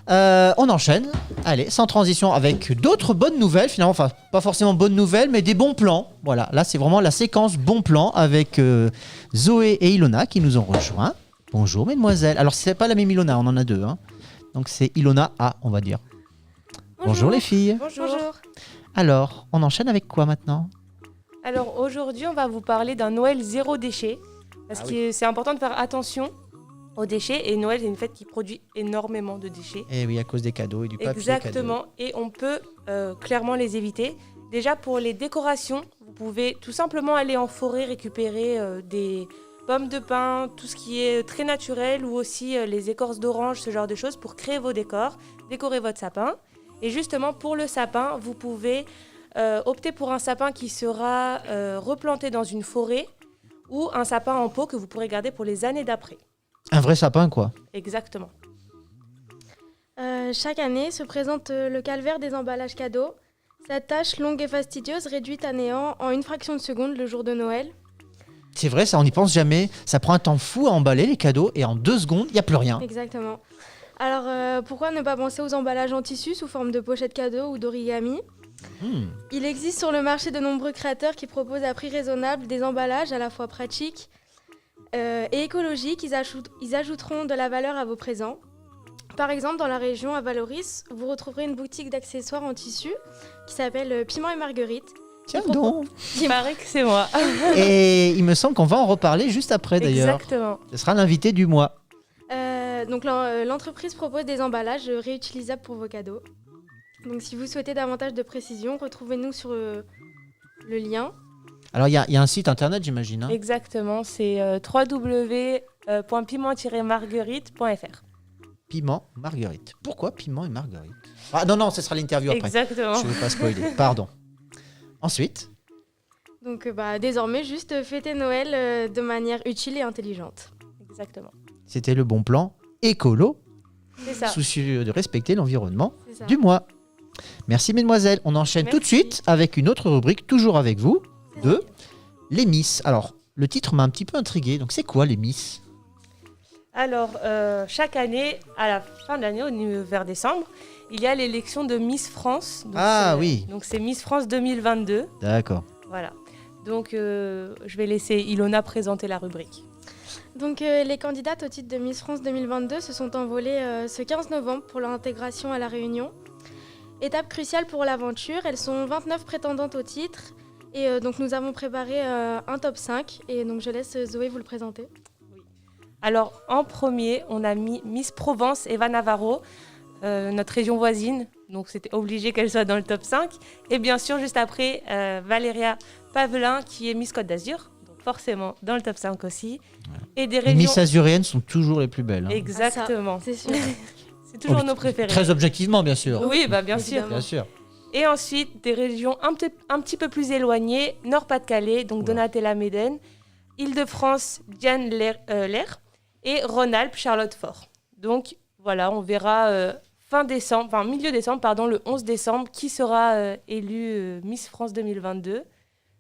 On enchaîne, allez, sans transition, avec d'autres bonnes nouvelles, finalement, enfin pas forcément bonnes nouvelles, mais des bons plans. Voilà, là c'est vraiment la séquence bons plans avec Zoé et Ilona qui nous ont rejoints. Bonjour mesdemoiselles. Alors c'est pas la même Ilona, on en a deux, hein. Donc c'est Ilona A, on va dire. Bonjour les filles. Bonjour. Alors, on enchaîne avec quoi maintenant? Alors aujourd'hui, on va vous parler d'un Noël zéro déchet, parce que c'est important de faire attention aux déchets, et Noël c'est une fête qui produit énormément de déchets. Eh oui, à cause des cadeaux et du papier Exactement, et on peut clairement les éviter. Déjà pour les décorations, vous pouvez tout simplement aller en forêt récupérer des pommes de pin, tout ce qui est très naturel, ou aussi les écorces d'orange, ce genre de choses pour créer vos décors, décorer votre sapin. Et justement, pour le sapin, vous pouvez opter pour un sapin qui sera replanté dans une forêt ou un sapin en pot que vous pourrez garder pour les années d'après. Un vrai sapin, quoi. Exactement. Chaque année se présente le calvaire des emballages cadeaux. Cette tâche longue et fastidieuse réduite à néant en une fraction de seconde le jour de Noël. C'est vrai, ça, on n'y pense jamais. Ça prend un temps fou à emballer les cadeaux et en 2 secondes, il n'y a plus rien. Exactement. Alors, pourquoi ne pas penser aux emballages en tissu sous forme de pochettes cadeaux ou d'origami ? Il existe sur le marché de nombreux créateurs qui proposent à prix raisonnable des emballages à la fois pratiques et écologiques. Ils ajouteront de la valeur à vos présents. Par exemple, dans la région à Valoris, vous retrouverez une boutique d'accessoires en tissu qui s'appelle Piment et Marguerite. Tiens donc. Il paraît que c'est moi. Et il me semble qu'on va en reparler juste après d'ailleurs. Exactement. Ce sera l'invité du mois. Donc l'entreprise propose des emballages réutilisables pour vos cadeaux. Donc si vous souhaitez davantage de précision, retrouvez-nous sur le lien. Alors il y a un site internet, j'imagine. Hein. Exactement, c'est www.piment-marguerite.fr. Piment Marguerite. Pourquoi Piment et Marguerite? Ah non, ce sera l'interview après. Exactement. Je ne vais pas spoiler, pardon. Ensuite. Donc désormais, juste fêter Noël de manière utile et intelligente. Exactement. C'était le bon plan écolo, C'est ça. soucieux de respecter l'environnement du mois. Merci mesdemoiselles. On enchaîne tout de suite avec une autre rubrique, toujours avec vous, de les Miss. Alors, le titre m'a un petit peu intrigué. Donc c'est quoi les Miss? Alors, chaque année, à la fin de l'année, vers décembre, il y a l'élection de Miss France. Donc oui. Donc c'est Miss France 2022. D'accord. Voilà. Donc je vais laisser Ilona présenter la rubrique. Donc les candidates au titre de Miss France 2022 se sont envolées ce 15 novembre pour leur intégration à La Réunion. Étape cruciale pour l'aventure, elles sont 29 prétendantes au titre. Et donc nous avons préparé un top 5. Et donc je laisse Zoé vous le présenter. Alors, en premier, on a mis Miss Provence, Eva Navarro, notre région voisine. Donc, c'était obligé qu'elle soit dans le top 5. Et bien sûr, juste après, Valéria Pavelin, qui est Miss Côte d'Azur. Donc, forcément, dans le top 5 aussi. Et des Les régions... Miss azuréennes sont toujours les plus belles. Hein. Exactement. C'est sûr. C'est toujours nos préférés. Très objectivement, bien sûr. Oui, bah, bien sûr. Bien sûr. Et ensuite, des régions un petit peu plus éloignées. Nord-Pas-de-Calais, donc Donatella Méden. Île-de-France, Diane Lair. Et Rhône-Alpes, Charlotte Fort. Donc voilà, on verra milieu décembre, le 11 décembre, qui sera élue Miss France 2022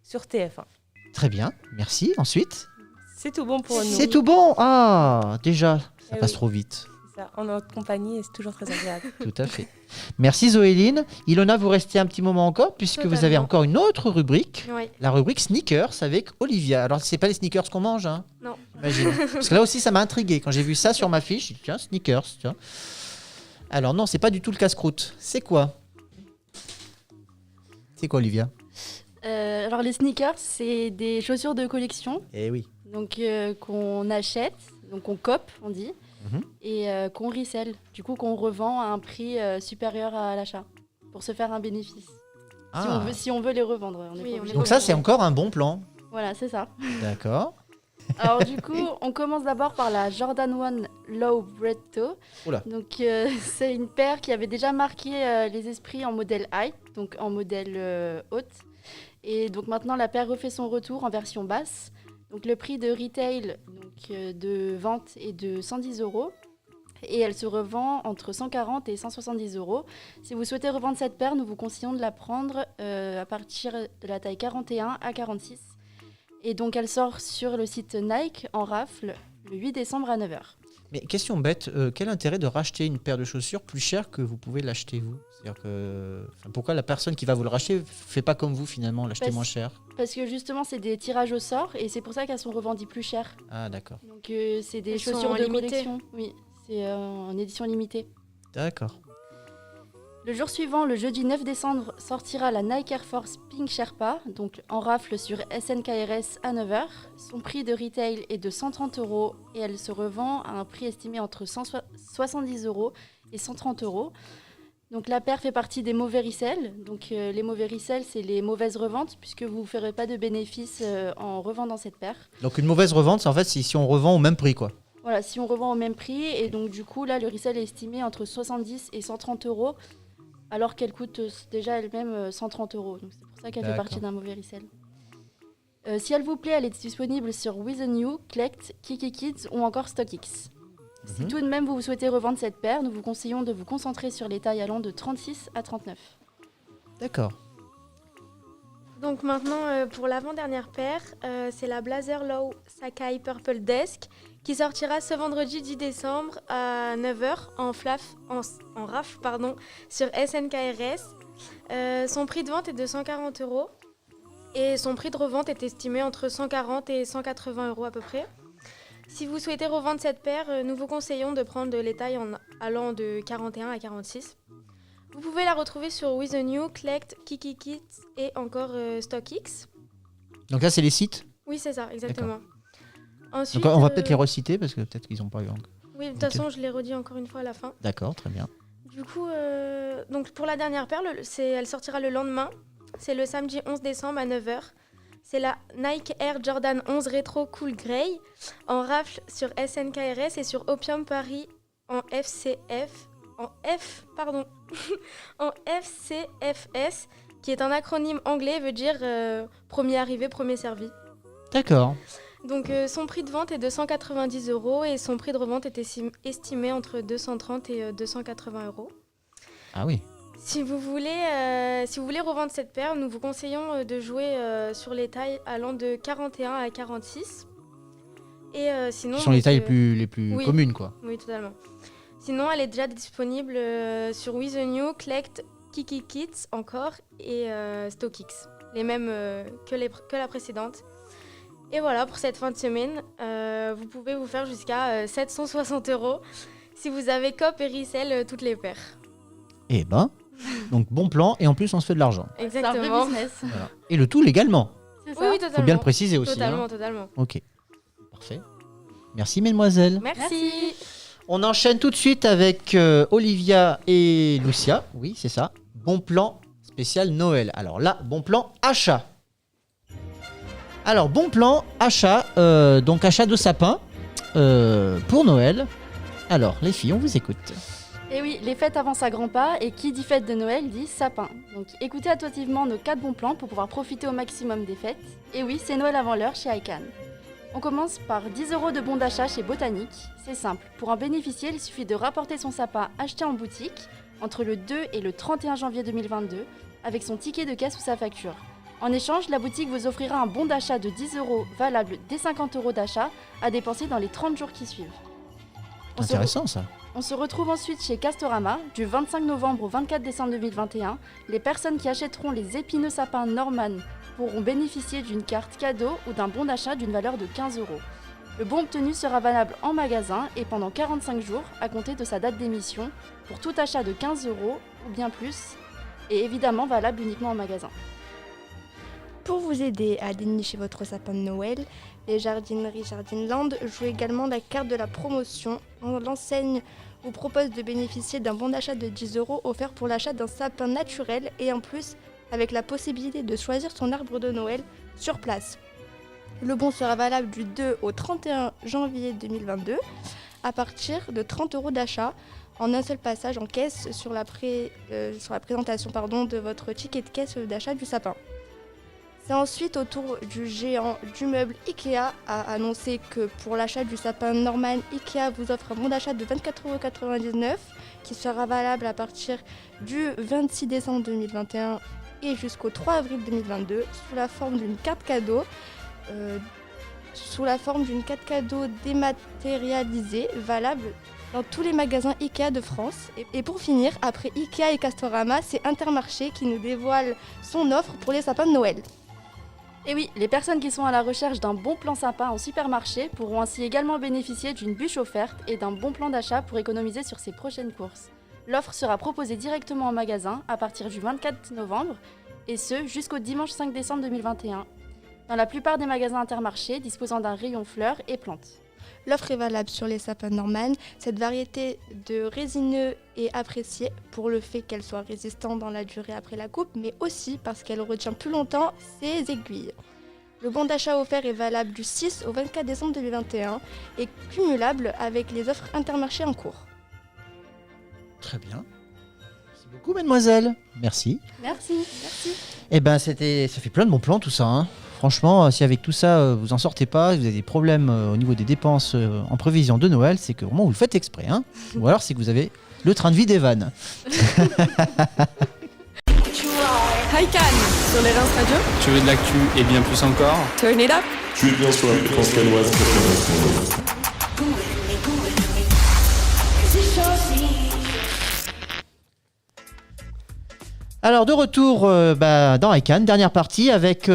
sur TF1. Très bien, merci. Ensuite? C'est tout bon pour nous. C'est tout bon. Ah, déjà, ça passe trop vite. C'est ça, en notre compagnie, c'est toujours très agréable. Tout à fait. Merci Zoéline. Ilona, vous restez un petit moment encore, puisque vous avez encore une autre rubrique. Oui. La rubrique Sneakers avec Olivia. Alors, c'est pas les sneakers qu'on mange, hein? Non. Imagine. Parce que là aussi, ça m'a intrigué. Quand j'ai vu ça sur ma fiche, j'ai dit, tiens, sneakers. Tiens. Alors non, c'est pas du tout le casse-croûte. C'est quoi? C'est quoi, Olivia? Alors les sneakers, c'est des chaussures de collection. Eh oui. Donc qu'on achète, donc on cope, on dit, et qu'on resell. Du coup, qu'on revend à un prix supérieur à l'achat pour se faire un bénéfice. Ah. Si on veut les revendre. Donc ça, c'est encore un bon plan. Voilà, c'est ça. D'accord. Alors du coup, on commence d'abord par la Jordan 1 Low Bread Toe. Oula. Donc c'est une paire qui avait déjà marqué les esprits en modèle high, donc en modèle haute. Et donc maintenant, la paire refait son retour en version basse. Donc le prix de retail de vente est de 110 €. Et elle se revend entre 140 et 170 €. Si vous souhaitez revendre cette paire, nous vous conseillons de la prendre à partir de la taille 41 à 46. Et donc elle sort sur le site Nike en rafle le 8 décembre à 9h. Mais question bête, quel intérêt de racheter une paire de chaussures plus chère que vous pouvez l'acheter vous? C'est-à-dire que pourquoi la personne qui va vous le racheter fait pas comme vous finalement, l'acheter moins cher? Parce que justement c'est des tirages au sort et c'est pour ça qu'elles sont revendues plus chères. Ah d'accord. Donc c'est des Elles chaussures sont de limitées. collection. Oui, c'est en édition limitée. D'accord. Le jour suivant, le jeudi 9 décembre, sortira la Nike Air Force Pink Sherpa, donc en rafle sur SNKRS à 9h. Son prix de retail est de 130 € et elle se revend à un prix estimé entre 170 € et 130 €. Donc la paire fait partie des mauvais resell. Donc les mauvais resell, c'est les mauvaises reventes puisque vous ne ferez pas de bénéfice en revendant cette paire. Donc une mauvaise revente, c'est en fait si on revend au même prix quoi. Voilà, si on revend au même prix et donc du coup là le resell est estimé entre 70 et 130 €. alors qu'elle coûte déjà elle-même 130 €. Donc c'est pour ça qu'elle fait D'accord. partie d'un mauvais resell. Si elle vous plaît, elle est disponible sur With a New, Collect, Kiki Kids ou encore StockX. Si tout de même vous souhaitez revendre cette paire, nous vous conseillons de vous concentrer sur les tailles allant de 36 à 39. D'accord. Donc maintenant, pour l'avant-dernière paire, c'est la Blazer Low Sakai Purple Desk qui sortira ce vendredi 10 décembre à 9h en RAF sur SNKRS. Son prix de vente est de 140 € et son prix de revente est estimé entre 140 et 180 € à peu près. Si vous souhaitez revendre cette paire, nous vous conseillons de prendre les tailles allant de 41 à 46. Vous pouvez la retrouver sur With a New, Collect, Kiki Kids et encore StockX. Donc là, c'est les sites. Oui, c'est ça, exactement. Ensuite, Donc on va peut-être les reciter parce que peut-être qu'ils n'ont pas eu encore. Oui, de toute façon, je les redis encore une fois à la fin. D'accord, très bien. Du coup, donc pour la dernière paire, elle sortira le lendemain. C'est le samedi 11 décembre à 9h. C'est la Nike Air Jordan 11 Retro Cool Grey en rafle sur SNKRS et sur Opium Paris en en FCFS, qui est un acronyme anglais, veut dire premier arrivé, premier servi. D'accord. Donc son prix de vente est de 190 € et son prix de revente est estimé entre 230 et 280 €. Ah oui. Si vous voulez revendre cette paire, nous vous conseillons de jouer sur les tailles allant de 41 à 46. Et sinon, Ce sont les tailles les plus oui, communes, quoi. Oui, totalement. Sinon, elle est déjà disponible sur With a New, Collect, Kiki Kids encore et StockX. Les mêmes que la précédente. Et voilà, pour cette fin de semaine, vous pouvez vous faire jusqu'à 760 € si vous avez Coop et Resell toutes les paires. Eh ben, donc bon plan et en plus on se fait de l'argent. Exactement. C'est un vrai business. Voilà. Et le tout légalement. C'est ça. Oui, oui, totalement. Faut bien le préciser aussi. Totalement, totalement. Ok, parfait. Merci mesdemoiselles. Merci. On enchaîne tout de suite avec Olivia et Lucia. Oui, c'est ça. Bon plan spécial Noël. Alors là, bon plan achat. Alors bon plan achat, donc achat de sapin pour Noël. Alors les filles, on vous écoute. Et oui, les fêtes avancent à grands pas, et qui dit fête de Noël dit sapin. Donc écoutez attentivement nos 4 bons plans pour pouvoir profiter au maximum des fêtes. Et oui, c'est Noël avant l'heure chez ICANN. On commence par 10 € de bons d'achat chez Botanique. C'est simple, pour en bénéficier, il suffit de rapporter son sapin acheté en boutique entre le 2 et le 31 janvier 2022 avec son ticket de caisse ou sa facture. En échange, la boutique vous offrira un bon d'achat de 10 € valable dès 50 € d'achat à dépenser dans les 30 jours qui suivent. Intéressant ça. On se retrouve ensuite chez Castorama, du 25 novembre au 24 décembre 2021. Les personnes qui achèteront les épineux sapins Norman pourront bénéficier d'une carte cadeau ou d'un bon d'achat d'une valeur de 15 €. Le bon obtenu sera valable en magasin et pendant 45 jours à compter de sa date d'émission pour tout achat de 15 € ou bien plus, et évidemment valable uniquement en magasin. Pour vous aider à dénicher votre sapin de Noël, les jardineries Jardinland jouent également la carte de la promotion. L'enseigne vous propose de bénéficier d'un bon d'achat de 10 € offert pour l'achat d'un sapin naturel et en plus avec la possibilité de choisir son arbre de Noël sur place. Le bon sera valable du 2 au 31 janvier 2022 à partir de 30 € d'achat en un seul passage en caisse sur la présentation de votre ticket de caisse d'achat du sapin. C'est ensuite au tour du géant du meuble Ikea à annoncer que pour l'achat du sapin Norman, Ikea vous offre un bon d'achat de 24,99 € qui sera valable à partir du 26 décembre 2021 et jusqu'au 3 avril 2022 sous la forme d'une carte cadeau. Dématérialisée, valable dans tous les magasins Ikea de France. Et pour finir, après Ikea et Castorama, c'est Intermarché qui nous dévoile son offre pour les sapins de Noël. Et oui, les personnes qui sont à la recherche d'un bon plan sapin en supermarché pourront ainsi également bénéficier d'une bûche offerte et d'un bon plan d'achat pour économiser sur ses prochaines courses. L'offre sera proposée directement en magasin à partir du 24 novembre et ce jusqu'au dimanche 5 décembre 2021 dans la plupart des magasins Intermarché disposant d'un rayon fleurs et plantes. L'offre est valable sur les sapins Norman. Cette variété de résineux est appréciée pour le fait qu'elle soit résistante dans la durée après la coupe, mais aussi parce qu'elle retient plus longtemps ses aiguilles. Le bon d'achat offert est valable du 6 au 24 décembre 2021 et cumulable avec les offres Intermarché en cours. Très bien. beaucoup, mademoiselle. Merci. Merci, merci. Eh ben, ça fait plein de bons plans tout ça. Hein. Franchement, si avec tout ça, vous en sortez pas, vous avez des problèmes au niveau des dépenses en prévision de Noël, c'est que vraiment vous le faites exprès. Hein. Ou alors c'est que vous avez le train de vie des vannes. Hi Can sur les Reims Radio. Tu veux de l'actu et bien plus encore? Turn it up. Tu es bien sur la fréquence cannoise 89. Alors de retour dans iCan, dernière partie avec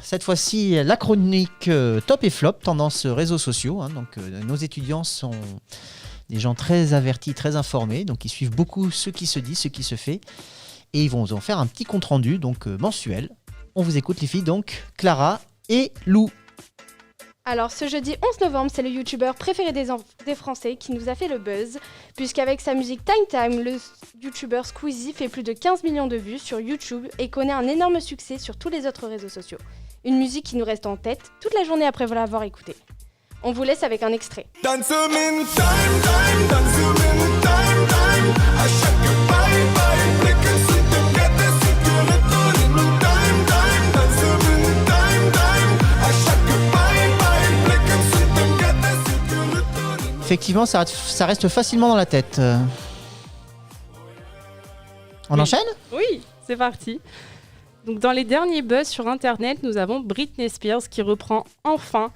cette fois-ci la chronique top et flop, tendance réseaux sociaux. Hein. Donc nos étudiants sont des gens très avertis, très informés, donc ils suivent beaucoup ce qui se dit, ce qui se fait, et ils vont vous en faire un petit compte-rendu donc mensuel. On vous écoute les filles, donc Clara et Lou. Alors, ce jeudi 11 novembre, c'est le youtubeur préféré des Français qui nous a fait le buzz, puisqu'avec sa musique Time Time, le youtubeur Squeezie fait plus de 15 millions de vues sur YouTube et connaît un énorme succès sur tous les autres réseaux sociaux. Une musique qui nous reste en tête toute la journée après l'avoir écoutée. On vous laisse avec un extrait. Dance in time, time, dance in time, time. I shake your bye bye, make us sit together, sit together in time, time, dance in time, time. I shake your bye bye, make us sit together, sit together. Effectivement, ça reste facilement dans la tête. On enchaîne ? Oui, c'est parti. Donc, dans les derniers buzz sur Internet, nous avons Britney Spears qui reprend enfin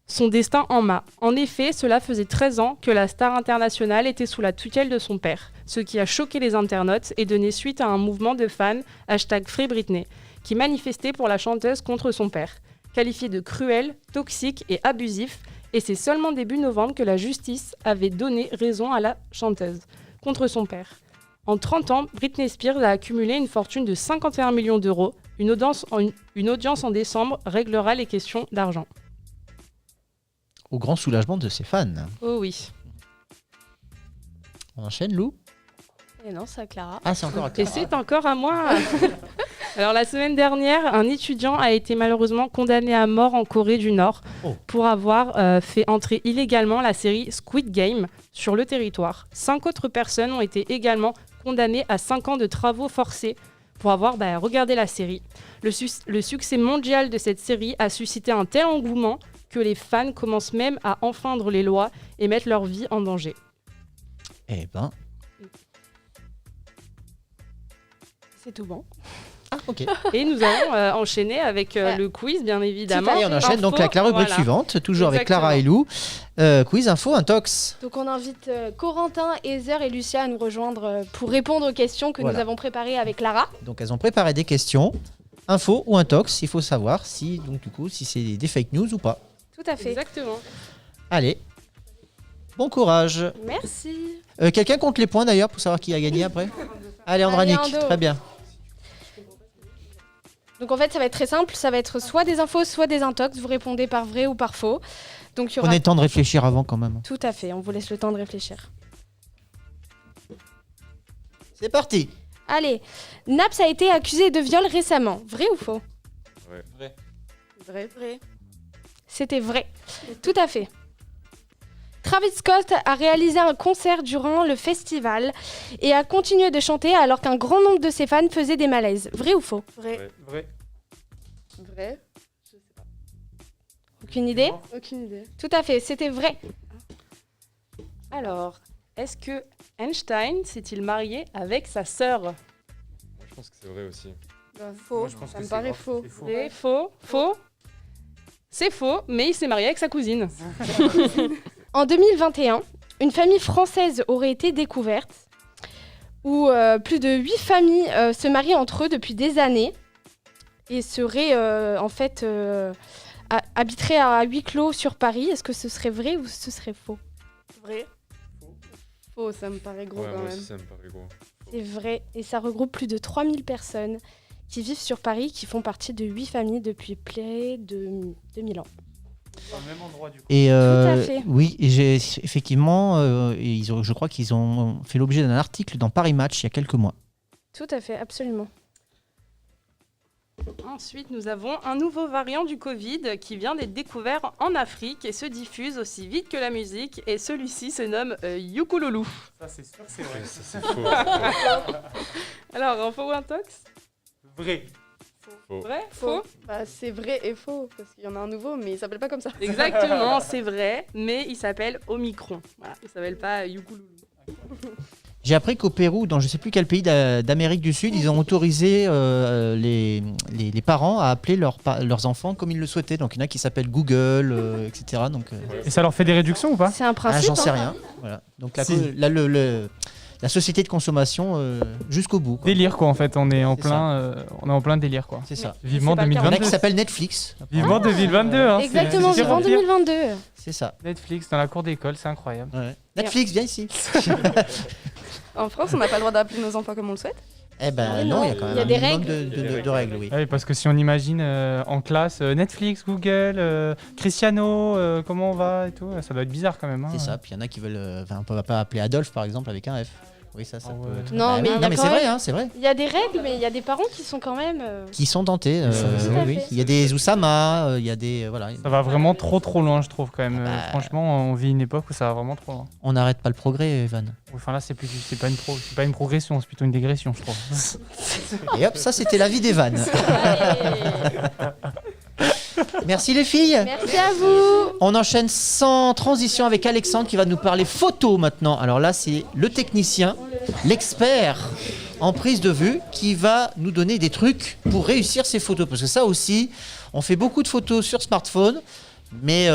son destin en main. En effet, cela faisait 13 ans que la star internationale était sous la tutelle de son père, ce qui a choqué les internautes et donné suite à un mouvement de fans #FreeBritney qui manifestait pour la chanteuse contre son père, qualifié de cruel, toxique et abusif, et c'est seulement début novembre que la justice avait donné raison à la chanteuse contre son père. En 30 ans, Britney Spears a accumulé une fortune de 51 millions d'euros. Une audience en décembre réglera les questions d'argent. Au grand soulagement de ses fans. Oh oui. On enchaîne, Lou ? Et non, c'est à Clara. Ah, c'est encore à Clara. Et c'est encore à moi. Alors, la semaine dernière, un étudiant a été malheureusement condamné à mort en Corée du Nord pour avoir fait entrer illégalement la série Squid Game sur le territoire. 5 autres personnes ont été également condamnées à 5 ans de travaux forcés pour avoir regardé la série. Le succès mondial de cette série a suscité un tel engouement que les fans commencent même à enfreindre les lois et mettre leur vie en danger. Eh ben... C'est tout bon. Ah, ok. Et nous allons enchaîner avec le quiz, bien évidemment. Et on enchaîne donc avec la rubrique suivante, toujours avec Clara et Lou. Quiz, info, intox. Donc on invite Corentin, Heather et Lucia à nous rejoindre pour répondre aux questions que nous avons préparées avec Clara. Donc elles ont préparé des questions, info ou intox. Il faut savoir si c'est des fake news ou pas. Tout à fait. Exactement. Allez, bon courage. Merci. Quelqu'un compte les points d'ailleurs pour savoir qui a gagné après. Allez, Andranik, très bien. Donc en fait, ça va être très simple. Ça va être soit des infos, soit des intox. Vous répondez par vrai ou par faux. Donc, Prenez le temps de réfléchir avant quand même. Tout à fait, on vous laisse le temps de réfléchir. C'est parti. Allez, Naps a été accusé de viol récemment. Vrai ou faux ? Vrai. Vrai. C'était vrai. Tout à fait. Travis Scott a réalisé un concert durant le festival et a continué de chanter alors qu'un grand nombre de ses fans faisaient des malaises. Vrai ou faux ? Vrai. Vrai. Aucune idée ? Aucune idée. Tout à fait, c'était vrai. Alors, est-ce que Einstein s'est-il marié avec sa sœur ? Je pense que c'est vrai aussi. Faux. Ça me paraît faux. C'est faux. Faux. C'est faux, mais il s'est marié avec sa cousine. En 2021, une famille française aurait été découverte où plus de 8 familles se marient entre eux depuis des années et seraient habiteraient à huis clos sur Paris. Est-ce que ce serait vrai ou ce serait faux ? Vrai. Faux, ça me paraît gros quand moi même. aussi, ça me paraît gros. C'est vrai, et ça regroupe plus de 3000 personnes qui vivent sur Paris, qui font partie de 8 familles depuis près de 2000 ans. Dans le même endroit du coup. Et Tout à fait. oui, effectivement, je crois qu'ils ont fait l'objet d'un article dans Paris Match il y a quelques mois. Tout à fait, absolument. Ensuite, nous avons un nouveau variant du Covid qui vient d'être découvert en Afrique et se diffuse aussi vite que la musique. Et celui-ci se nomme Yukululu. Ça, c'est sûr, c'est vrai. Ça, c'est faux. Alors, en faux ou intox? Vrai. Faux. Vrai? Faux? Bah, c'est vrai et faux, parce qu'il y en a un nouveau, mais il s'appelle pas comme ça. Exactement, c'est vrai, mais il s'appelle Omicron. Voilà, il s'appelle pas Yukululu. J'ai appris qu'au Pérou, dans je ne sais plus quel pays d'Amérique du Sud, ils ont autorisé les parents à appeler leurs enfants comme ils le souhaitaient. Donc il y en a qui s'appellent Google, etc. Donc, Et ça leur fait des réductions ou pas? C'est un principe. j'en sais hein. rien. Voilà. Donc Si. la société de consommation jusqu'au bout. Quoi. Délire quoi en fait, on est en C'est plein délire quoi. C'est ça. Vivement Il y en a 2022. qui s'appelle Netflix. Vivement 2022 hein. Exactement, c'est vivant remplir. 2022. C'est ça. Netflix dans la cour d'école, c'est incroyable. Ouais. Netflix, viens ici. En France, on n'a pas le droit d'appeler nos enfants comme on le souhaite. Eh ben non, il y a quand même Il y a des un minimum règles. de règles, oui. Ah oui, parce que si on imagine en classe Netflix, Google, Cristiano, comment on va et tout, ça doit être bizarre quand même. Hein. C'est ça. Puis il y en a qui veulent. Enfin, on ne va pas appeler Adolphe par exemple avec un F. Oui, ça peut être. Non, mais, il y a non, mais quand c'est même- vrai, hein, c'est vrai. Il y a des règles, mais il y a des parents qui sont quand même. Qui sont tentés. Tout à oui. fait. Il y a des Oussama, il y a des. Voilà. Ça va vraiment trop loin, je trouve quand même. Bah, Franchement, on vit une époque où ça va vraiment trop loin. On n'arrête pas le progrès, Evan. Enfin là, c'est pas une progression, c'est plutôt une dégression, je trouve. Et hop, ça c'était l'avis d'Evan. Merci les filles. Merci à vous. On enchaîne sans transition avec Alexandre qui va nous parler photo maintenant. Alors là, c'est le technicien, l'expert en prise de vue qui va nous donner des trucs pour réussir ses photos. Parce que ça aussi, on fait beaucoup de photos sur smartphone, mais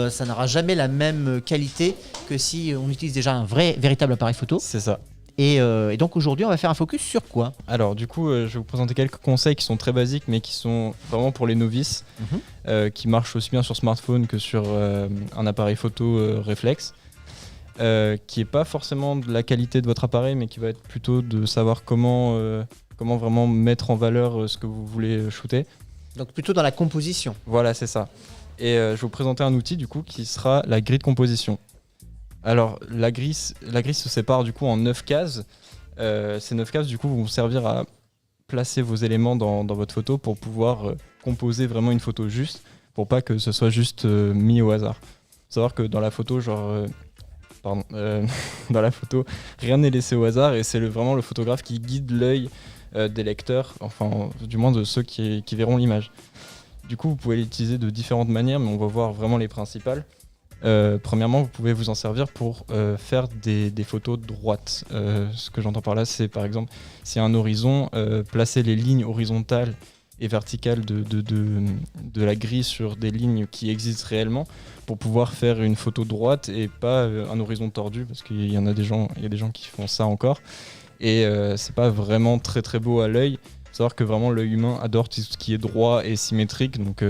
ça n'aura jamais la même qualité que si on utilise déjà un véritable appareil photo. C'est ça. Et donc aujourd'hui, on va faire un focus sur quoi? Alors du coup, je vais vous présenter quelques conseils qui sont très basiques, mais qui sont vraiment pour les novices, qui marchent aussi bien sur smartphone que sur un appareil photo réflexe, qui n'est pas forcément de la qualité de votre appareil, mais qui va être plutôt de savoir comment vraiment mettre en valeur ce que vous voulez shooter. Donc plutôt dans la composition. Voilà, c'est ça. Et je vais vous présenter un outil du coup qui sera la grille de composition. Alors la grille se sépare du coup en 9 cases. Ces 9 cases du coup vont vous servir à placer vos éléments dans votre photo pour pouvoir composer vraiment une photo juste, pour pas que ce soit juste mis au hasard. Faut savoir que dans la photo, dans la photo, rien n'est laissé au hasard et c'est vraiment le photographe qui guide l'œil des lecteurs, enfin du moins de ceux qui verront l'image. Du coup, vous pouvez l'utiliser de différentes manières, mais on va voir vraiment les principales. Premièrement, vous pouvez vous en servir pour faire des photos droites. Ce que j'entends par là, c'est par exemple, s'il y a un horizon, placer les lignes horizontales et verticales de la grille sur des lignes qui existent réellement pour pouvoir faire une photo droite et pas un horizon tordu, parce qu'il y a des gens qui font ça encore. Et c'est pas vraiment très très beau à l'œil. Faut savoir que vraiment l'œil humain adore tout ce qui est droit et symétrique, donc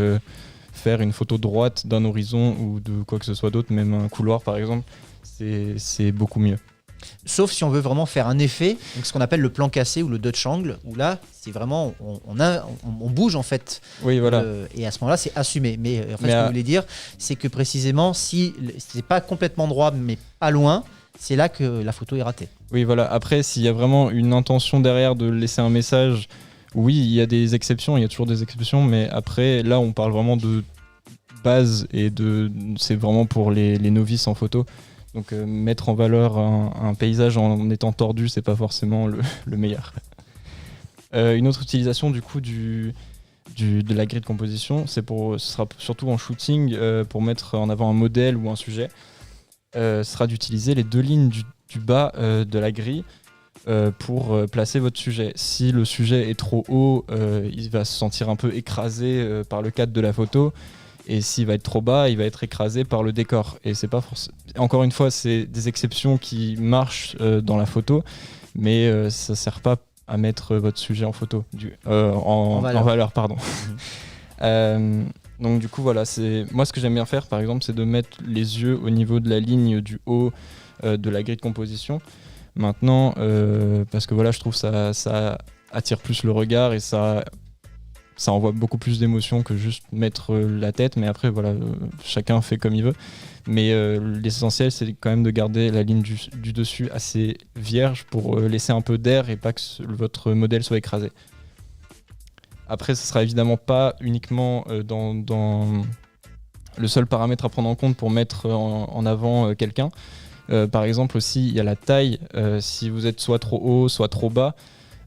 faire une photo droite d'un horizon ou de quoi que ce soit d'autre, même un couloir par exemple, c'est beaucoup mieux. Sauf si on veut vraiment faire un effet, donc ce qu'on appelle le plan cassé ou le Dutch angle, où là, c'est vraiment, on bouge en fait. Oui, voilà. Et à ce moment-là, c'est assumé. Mais en fait, Mais ce que je voulais dire, c'est que précisément, si c'est pas complètement droit, mais pas loin, c'est là que la photo est ratée. Oui, voilà. Après, s'il y a vraiment une intention derrière de laisser un message, oui, il y a des exceptions, il y a toujours des exceptions, mais après, là, on parle vraiment de base et c'est vraiment pour les novices en photo. Donc mettre en valeur un paysage en étant tordu, c'est pas forcément le meilleur. Une autre utilisation du coup de la grille de composition, ce sera surtout en shooting pour mettre en avant un modèle ou un sujet. Ce sera d'utiliser les deux lignes du bas de la grille pour placer votre sujet. Si le sujet est trop haut, il va se sentir un peu écrasé par le cadre de la photo. Et s'il va être trop bas, il va être écrasé par le décor. Et c'est pas encore une fois, c'est des exceptions qui marchent dans la photo, mais ça sert pas à mettre votre sujet en photo, en valeur, pardon. Donc du coup voilà, moi ce que j'aime bien faire par exemple, c'est de mettre les yeux au niveau de la ligne du haut de la grille de composition. Maintenant, parce que voilà, je trouve ça attire plus le regard et ça envoie beaucoup plus d'émotions que juste mettre la tête, mais après voilà, chacun fait comme il veut. Mais l'essentiel, c'est quand même de garder la ligne du dessus assez vierge pour laisser un peu d'air et pas que votre modèle soit écrasé. Après, ce sera évidemment pas uniquement dans le seul paramètre à prendre en compte pour mettre en avant quelqu'un. Par exemple aussi, il y a la taille. Si vous êtes soit trop haut, soit trop bas,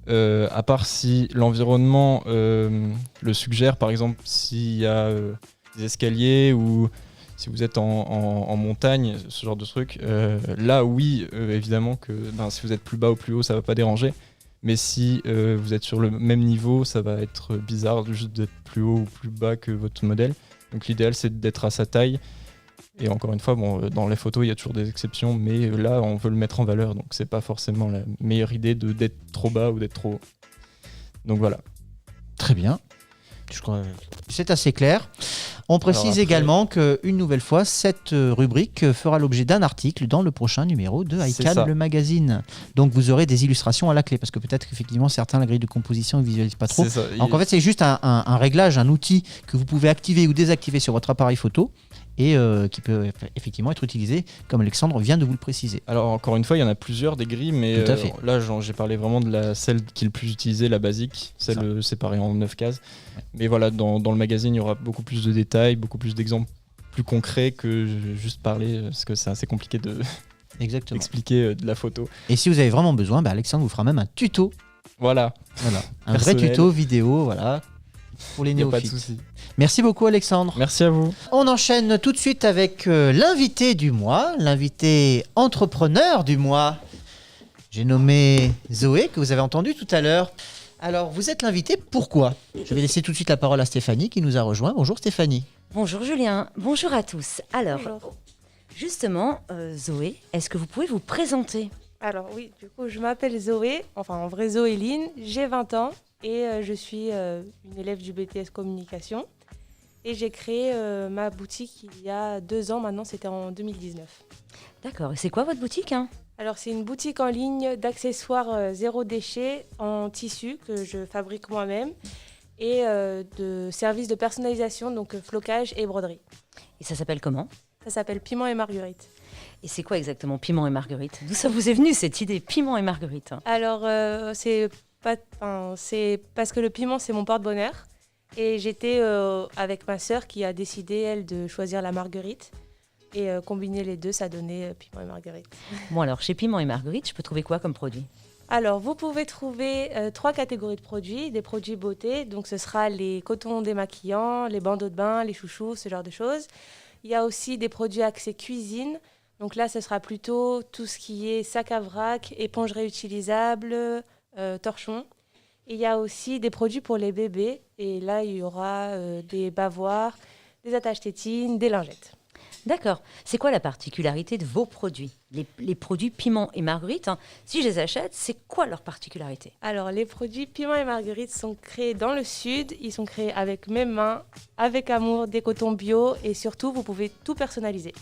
à part si l'environnement le suggère, par exemple s'il y a des escaliers ou si vous êtes en montagne, ce genre de truc, là oui, évidemment que si vous êtes plus bas ou plus haut, ça va pas déranger. Mais si vous êtes sur le même niveau, ça va être bizarre juste d'être plus haut ou plus bas que votre modèle. Donc l'idéal, c'est d'être à sa taille. Et encore une fois, dans les photos, il y a toujours des exceptions, mais là, on veut le mettre en valeur. Donc c'est pas forcément la meilleure idée d'être trop bas ou d'être trop haut. Donc voilà. Très bien. Je crois que c'est assez clair. On précise après- également qu'une nouvelle fois, cette rubrique fera l'objet d'un article dans le prochain numéro de C'est iCan, ça. le magazine. Donc vous aurez des illustrations à la clé, parce que peut-être qu'effectivement certains, la grille de composition, ne visualisent pas trop. C'est ça. Donc en fait, c'est juste un réglage, un outil que vous pouvez activer ou désactiver sur votre appareil photo et qui peut effectivement être utilisé, comme Alexandre vient de vous le préciser. Alors encore une fois, il y en a plusieurs des grilles, mais Tout à fait. là j'ai parlé vraiment de celle qui est le plus utilisée, la basique, celle séparée en 9 cases. Mais voilà, dans le magazine, il y aura beaucoup plus de détails, beaucoup plus d'exemples plus concrets que juste parler, parce que c'est assez compliqué de Exactement. expliquer de la photo. Et si vous avez vraiment besoin, Alexandre vous fera même un tuto. Voilà. Un vrai Personnel. tuto vidéo, voilà, pour les Y a pas de néophytes. souci. Merci beaucoup Alexandre. Merci à vous. On enchaîne tout de suite avec l'invité du mois, l'invité entrepreneur du mois. J'ai nommé Zoé, que vous avez entendu tout à l'heure. Alors, vous êtes l'invité, pourquoi ? Je vais laisser tout de suite la parole à Stéphanie qui nous a rejoint. Bonjour Stéphanie. Bonjour Julien, bonjour à tous. Alors, justement, Zoé, est-ce que vous pouvez vous présenter ? Alors oui, du coup, je m'appelle Zoé, enfin en vrai Zoéline, j'ai 20 ans et je suis une élève du BTS Communication. Et j'ai créé ma boutique il y a 2 ans maintenant, c'était en 2019. D'accord, et c'est quoi votre boutique Alors c'est une boutique en ligne d'accessoires zéro déchet en tissu que je fabrique moi-même et de services de personnalisation, donc flocage et broderie. Et ça s'appelle comment ? Ça s'appelle Piment et Marguerite. Et c'est quoi exactement Piment et Marguerite ? D'où ça vous est venu cette idée, Piment et Marguerite ? Alors c'est parce que le piment c'est mon porte-bonheur. Et j'étais avec ma sœur qui a décidé, elle, de choisir la marguerite. Et combiner les deux, ça donnait piment et marguerite. Bon alors, chez Piment et Marguerite, je peux trouver quoi comme produit ? Alors, vous pouvez trouver 3 catégories de produits. Des produits beauté, donc ce sera les cotons démaquillants, les bandeaux de bain, les chouchous, ce genre de choses. Il y a aussi des produits axés cuisine. Donc là, ce sera plutôt tout ce qui est sac à vrac, éponge réutilisable, torchon. Et il y a aussi des produits pour les bébés. Et là, il y aura des bavoirs, des attaches tétines, des lingettes. D'accord. C'est quoi la particularité de vos produits ? Les produits Piment et Marguerite, si je les achète, c'est quoi leur particularité ? Alors, les produits Piment et Marguerite sont créés dans le Sud. Ils sont créés avec mes mains, avec amour, des cotons bio. Et surtout, vous pouvez tout personnaliser.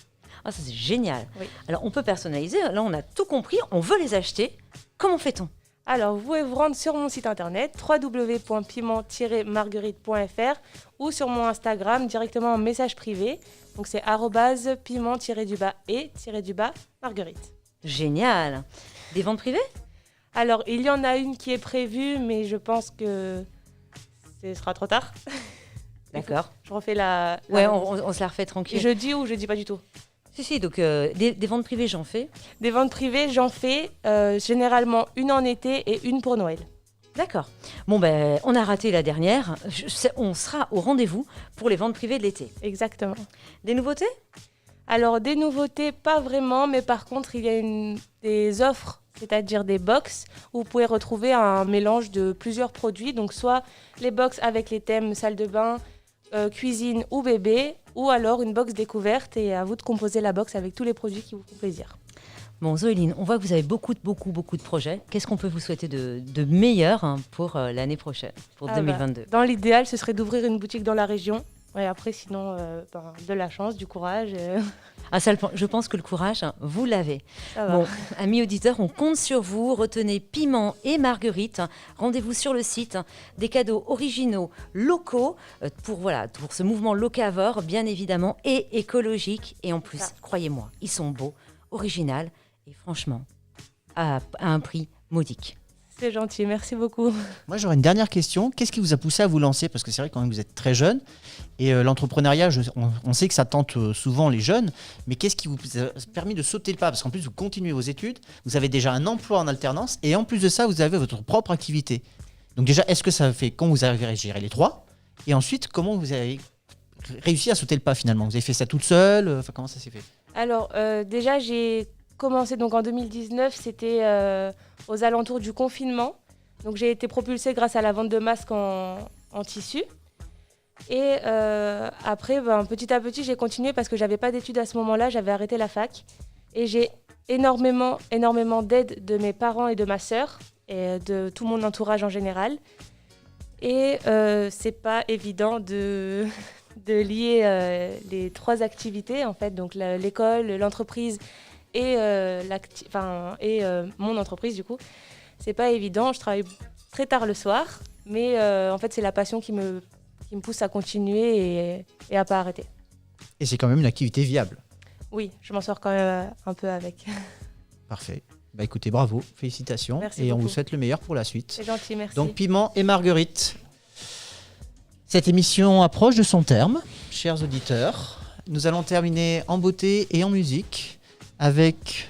Ah, ça c'est génial. Oui. Alors, on peut personnaliser. Là, on a tout compris. On veut les acheter. Comment fait-on ? Alors, vous pouvez vous rendre sur mon site internet www.piment-marguerite.fr ou sur mon Instagram directement en message privé. Donc, c'est @piment-et-marguerite. Génial. Des ventes privées ? Alors, il y en a une qui est prévue, mais je pense que ce sera trop tard. D'accord. Je refais la... Ouais, on se la refait tranquille. Jeudi ou jeudi pas du tout. Si, donc des ventes privées, j'en fais. Des ventes privées, j'en fais généralement une en été et une pour Noël. D'accord. Bon, ben, on a raté la dernière. On sera au rendez-vous pour les ventes privées de l'été. Exactement. Des nouveautés ? Alors, des nouveautés, pas vraiment, mais par contre, il y a des offres, c'est-à-dire des box, où vous pouvez retrouver un mélange de plusieurs produits. Donc, soit les box avec les thèmes salle de bain, cuisine ou bébé, ou alors une box découverte et à vous de composer la box avec tous les produits qui vous font plaisir. Bon, Zoéline, on voit que vous avez beaucoup de projets. Qu'est-ce qu'on peut vous souhaiter de meilleur pour l'année prochaine, pour 2022 ? Dans l'idéal, ce serait d'ouvrir une boutique dans la région. Ouais, après, sinon, de la chance, du courage. Ah, ça, je pense que le courage, vous l'avez. Ça va. Bon, amis auditeurs, on compte sur vous. Retenez Piment et Marguerite. Rendez-vous sur le site. Des cadeaux originaux, locaux, pour ce mouvement locavore, bien évidemment, et écologique. Et en plus, croyez-moi, ils sont beaux, originaux et franchement, à un prix modique. C'est gentil, merci beaucoup. Moi, j'aurais une dernière question. Qu'est-ce qui vous a poussé à vous lancer? Parce que c'est vrai quand même que vous êtes très jeune. Et l'entrepreneuriat, on sait que ça tente souvent les jeunes. Mais qu'est-ce qui vous a permis de sauter le pas? Parce qu'en plus, vous continuez vos études. Vous avez déjà un emploi en alternance. Et en plus de ça, vous avez votre propre activité. Donc déjà, est-ce que ça fait quand vous avez géré les trois? Et ensuite, comment vous avez réussi à sauter le pas finalement? Vous avez fait ça toute seule? Enfin, comment ça s'est fait? Alors, déjà, j'ai commencé donc en 2019, c'était aux alentours du confinement. Donc, j'ai été propulsée grâce à la vente de masques en tissu. Et après, petit à petit, j'ai continué parce que j'avais pas d'études à ce moment-là, j'avais arrêté la fac. Et j'ai énormément d'aide de mes parents et de ma sœur et de tout mon entourage en général. Et c'est pas évident de lier les trois activités, en fait, donc l'école, l'entreprise et mon entreprise, du coup. C'est pas évident, je travaille très tard le soir, mais en fait, c'est la passion qui me pousse à continuer et à pas arrêter. Et c'est quand même une activité viable. Oui, je m'en sors quand même un peu avec. Parfait. Bah écoutez, bravo, félicitations. Merci et beaucoup. on vous souhaite le meilleur pour la suite. C'est gentil, merci. Donc Piment et Marguerite. Cette émission approche de son terme, chers auditeurs. Nous allons terminer en beauté et en musique avec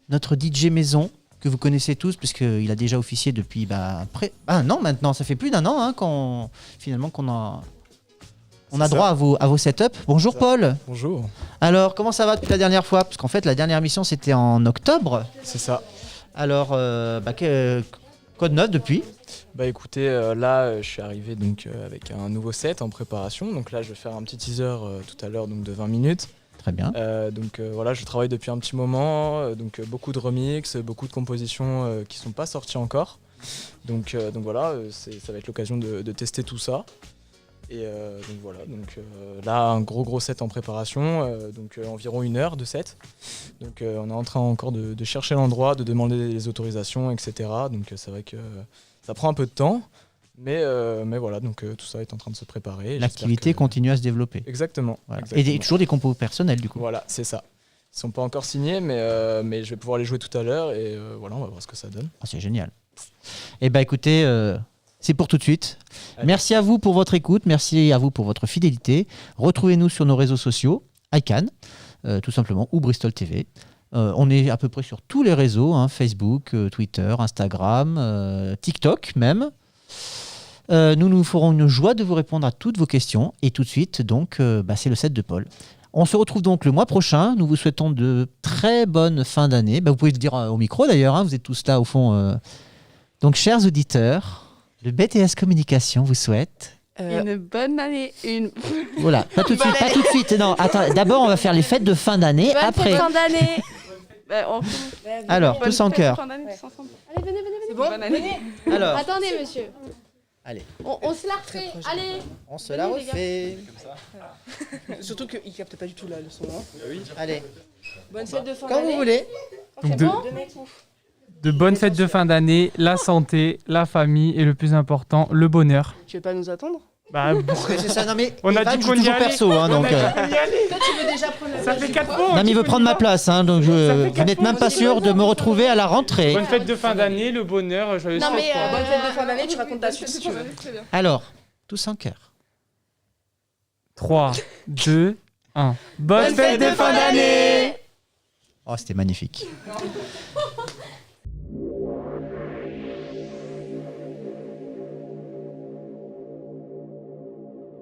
notre DJ maison, que vous connaissez tous, puisqu'il a déjà officié depuis un an maintenant. Ça fait plus d'un an qu'on a droit à vos setups. Bonjour Paul. Bonjour. Alors, comment ça va depuis la dernière fois? Parce qu'en fait, la dernière émission, c'était en octobre. C'est ça. Alors, quoi de neuf depuis? Bah écoutez, là je suis arrivé donc avec un nouveau set en préparation. Donc là je vais faire un petit teaser tout à l'heure donc de 20 minutes. Très bien. Voilà, je travaille depuis un petit moment, donc beaucoup de remix, beaucoup de compositions qui sont pas sorties encore. Donc voilà, ça va être l'occasion de tester tout ça. Et donc voilà, là un gros set en préparation, environ 1 heure de set. Donc on est en train encore de chercher l'endroit, de demander les autorisations, etc. Donc c'est vrai que ça prend un peu de temps, mais voilà, tout ça est en train de se préparer. L'activité continue à se développer. Exactement. Voilà. Exactement. Et toujours des compos personnels du coup. Voilà, c'est ça. Ils sont pas encore signés, mais je vais pouvoir les jouer tout à l'heure et voilà, on va voir ce que ça donne. C'est génial. Et écoutez, c'est pour tout de suite. Allez. Merci à vous pour votre écoute, merci à vous pour votre fidélité. Retrouvez-nous sur nos réseaux sociaux, ICANN, tout simplement, ou Bristol TV. On est à peu près sur tous les réseaux, Facebook, Twitter, Instagram, TikTok même. Nous ferons une joie de vous répondre à toutes vos questions. Et tout de suite, donc, c'est le set de Paul. On se retrouve donc le mois prochain. Nous vous souhaitons de très bonnes fins d'année. Vous pouvez le dire au micro d'ailleurs, vous êtes tous là au fond. Donc, chers auditeurs, le BTS Communication vous souhaite... Une bonne année. Voilà, pas tout de suite, pas tout de suite. Non, attends, d'abord on va faire les fêtes de fin d'année. Bonne après. fête de fin d'année. Alors, tous en cœur. Allez, venez. C'est bon? Bonne année. Alors. Attendez, monsieur. Allez. On se la refait. Allez. On se la Venez, les refait. Surtout qu'il capte pas du tout là le son. Oui. Allez. Bonne fête de fin Quand d'année. vous voulez. C'est De- bon De bonnes fêtes de fin d'année, la santé, la famille et le plus important, le bonheur. Tu veux pas nous attendre? C'est ça, non mais on a Evan dit joue qu'on y toujours allait. perso, On donc. a dit qu'on y allait. Toi tu veux déjà prendre la Ça place fait du 4 poids. fois. Non mais il veut prendre ma place, donc vous n'êtes même pas sûr de me retrouver à la rentrée. Bonne fête de fin d'année, le bonheur, joyeux Non mais fêtes, quoi. bonne fête de fin d'année, tu racontes ta suite si tu veux. Alors, tous en cœur. 3, 2, 1. Bonne fête de fin d'année. Oh, c'était magnifique.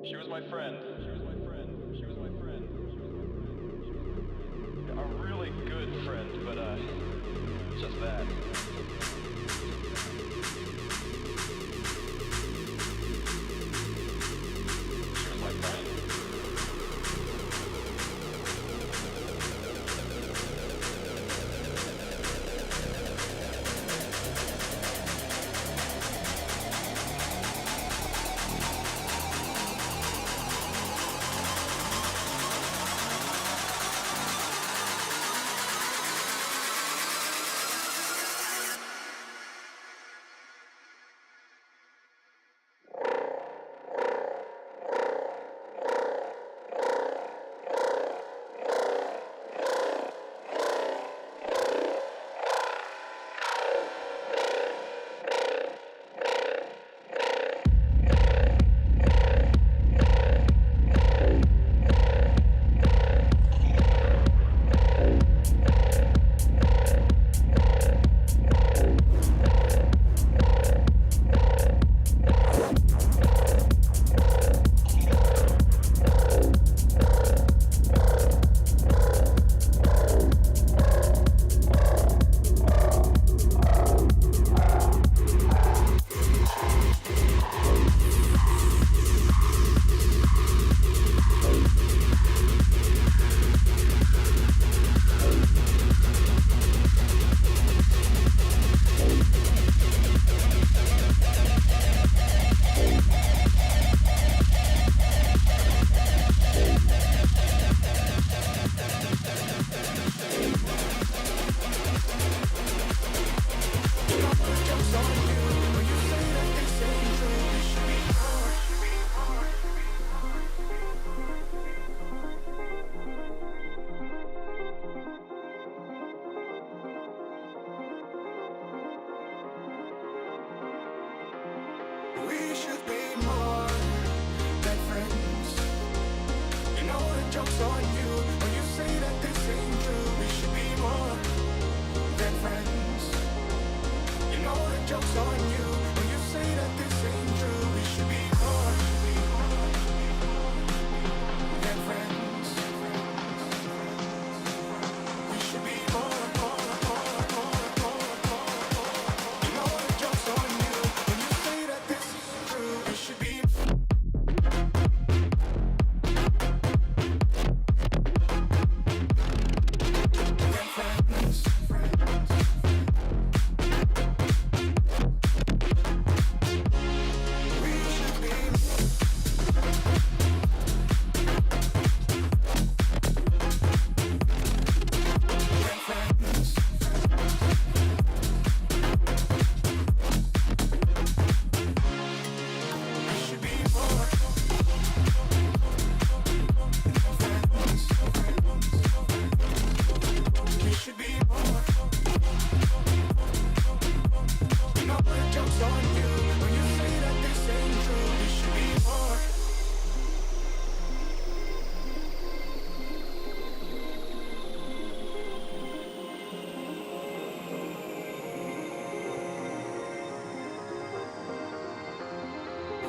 She was my friend. A really good friend, but just that. She was my friend. should be more than friends. You know the joke's on you when you say that this ain't true. We should be more than friends. You know the joke's on you when you say that this ain't true. We should be more than friends. We should be more. You know the joke's on you when you say that this isn't true. We should be.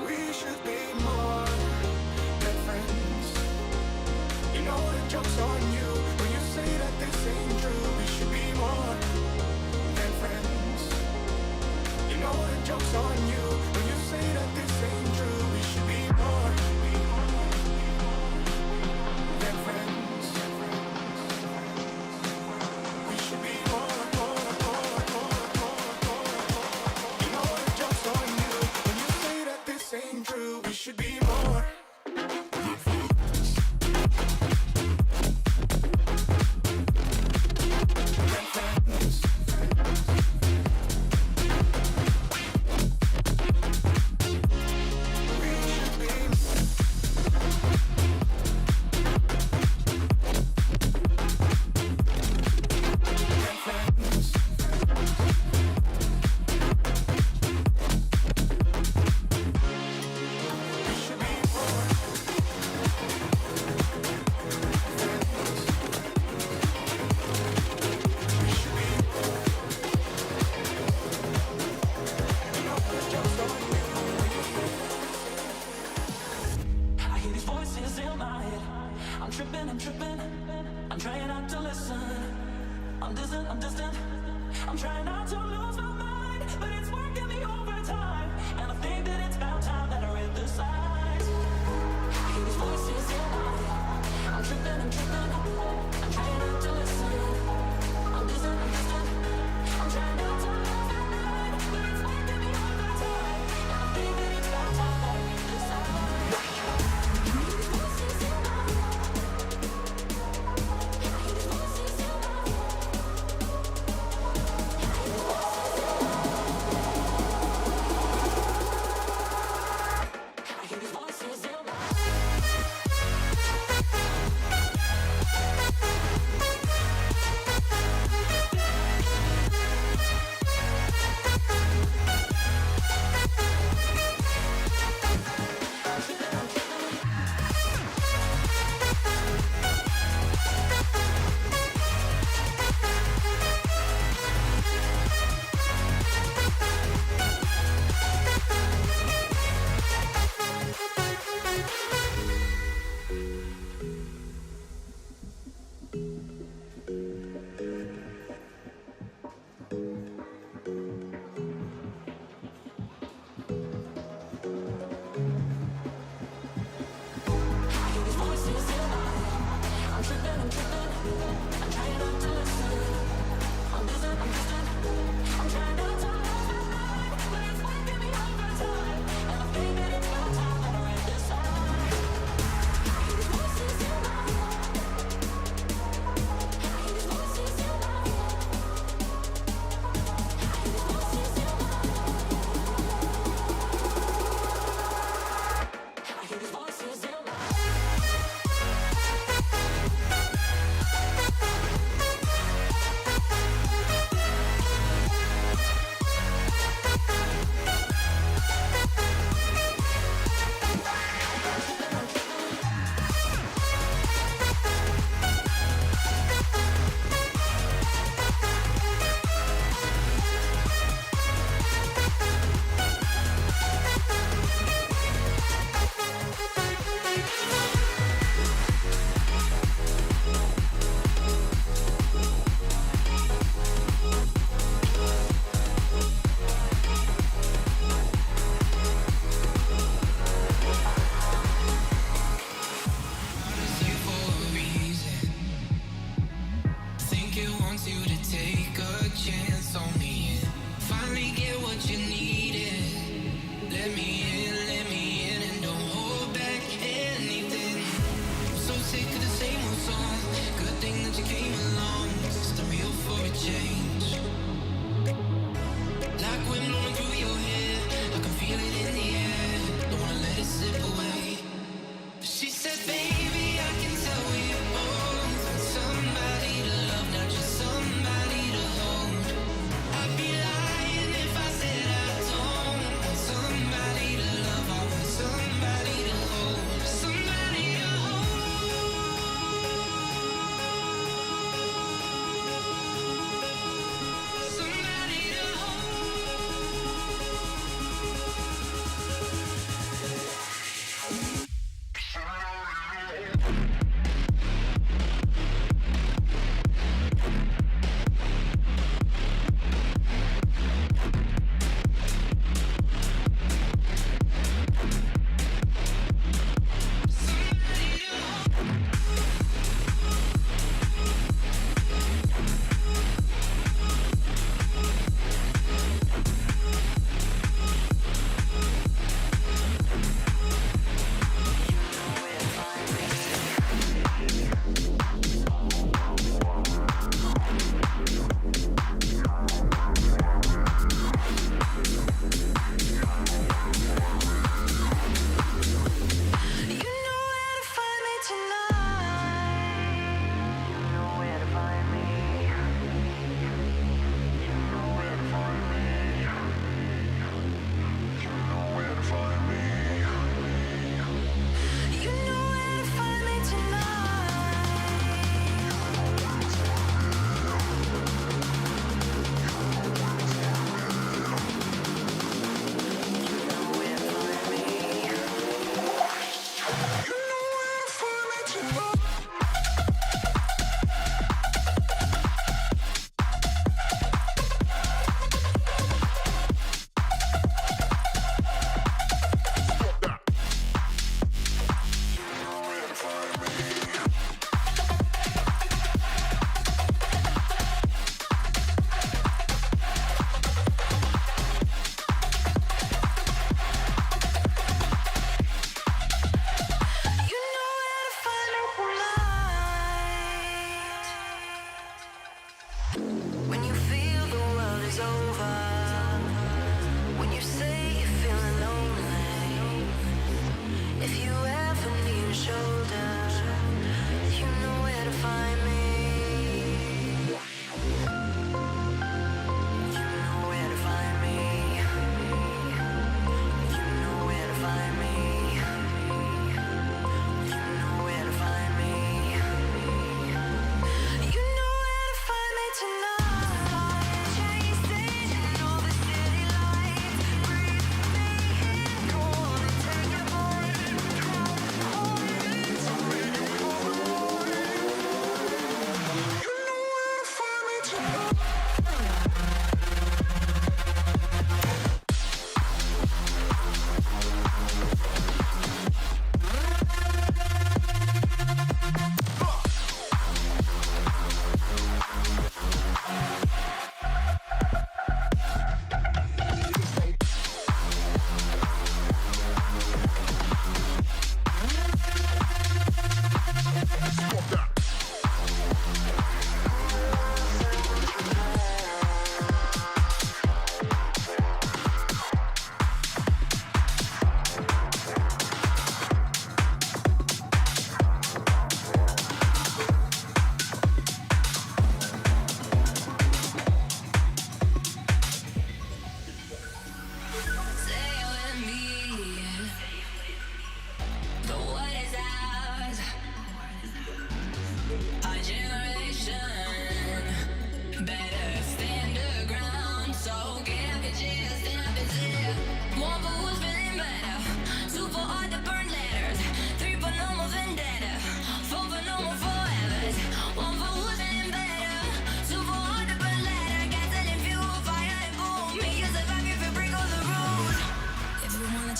We should be more than friends. You know the joke's on you when you say that this ain't true. We should be more than friends. You know the joke's on you when you say that this ain't true. We should be more than friends. We should be more. You know the joke's on you when you say that this ain't true. We should be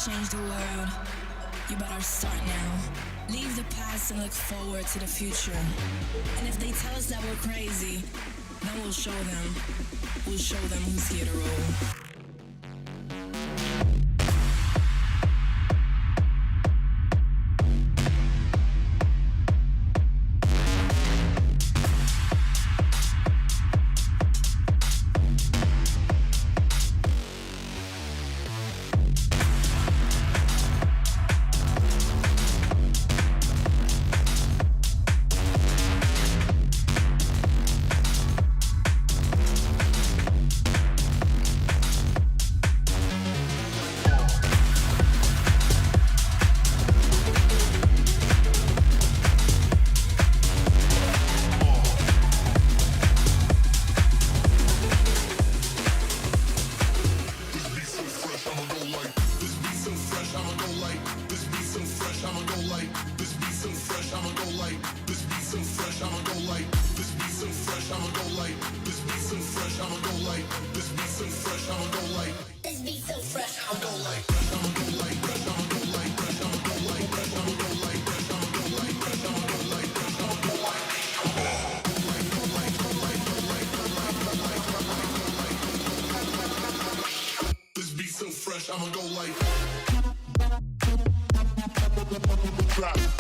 change the world, you better start now. Leave the past and look forward to the future. And if they tell us that we're crazy, then we'll show them who's here to rule. I'ma go like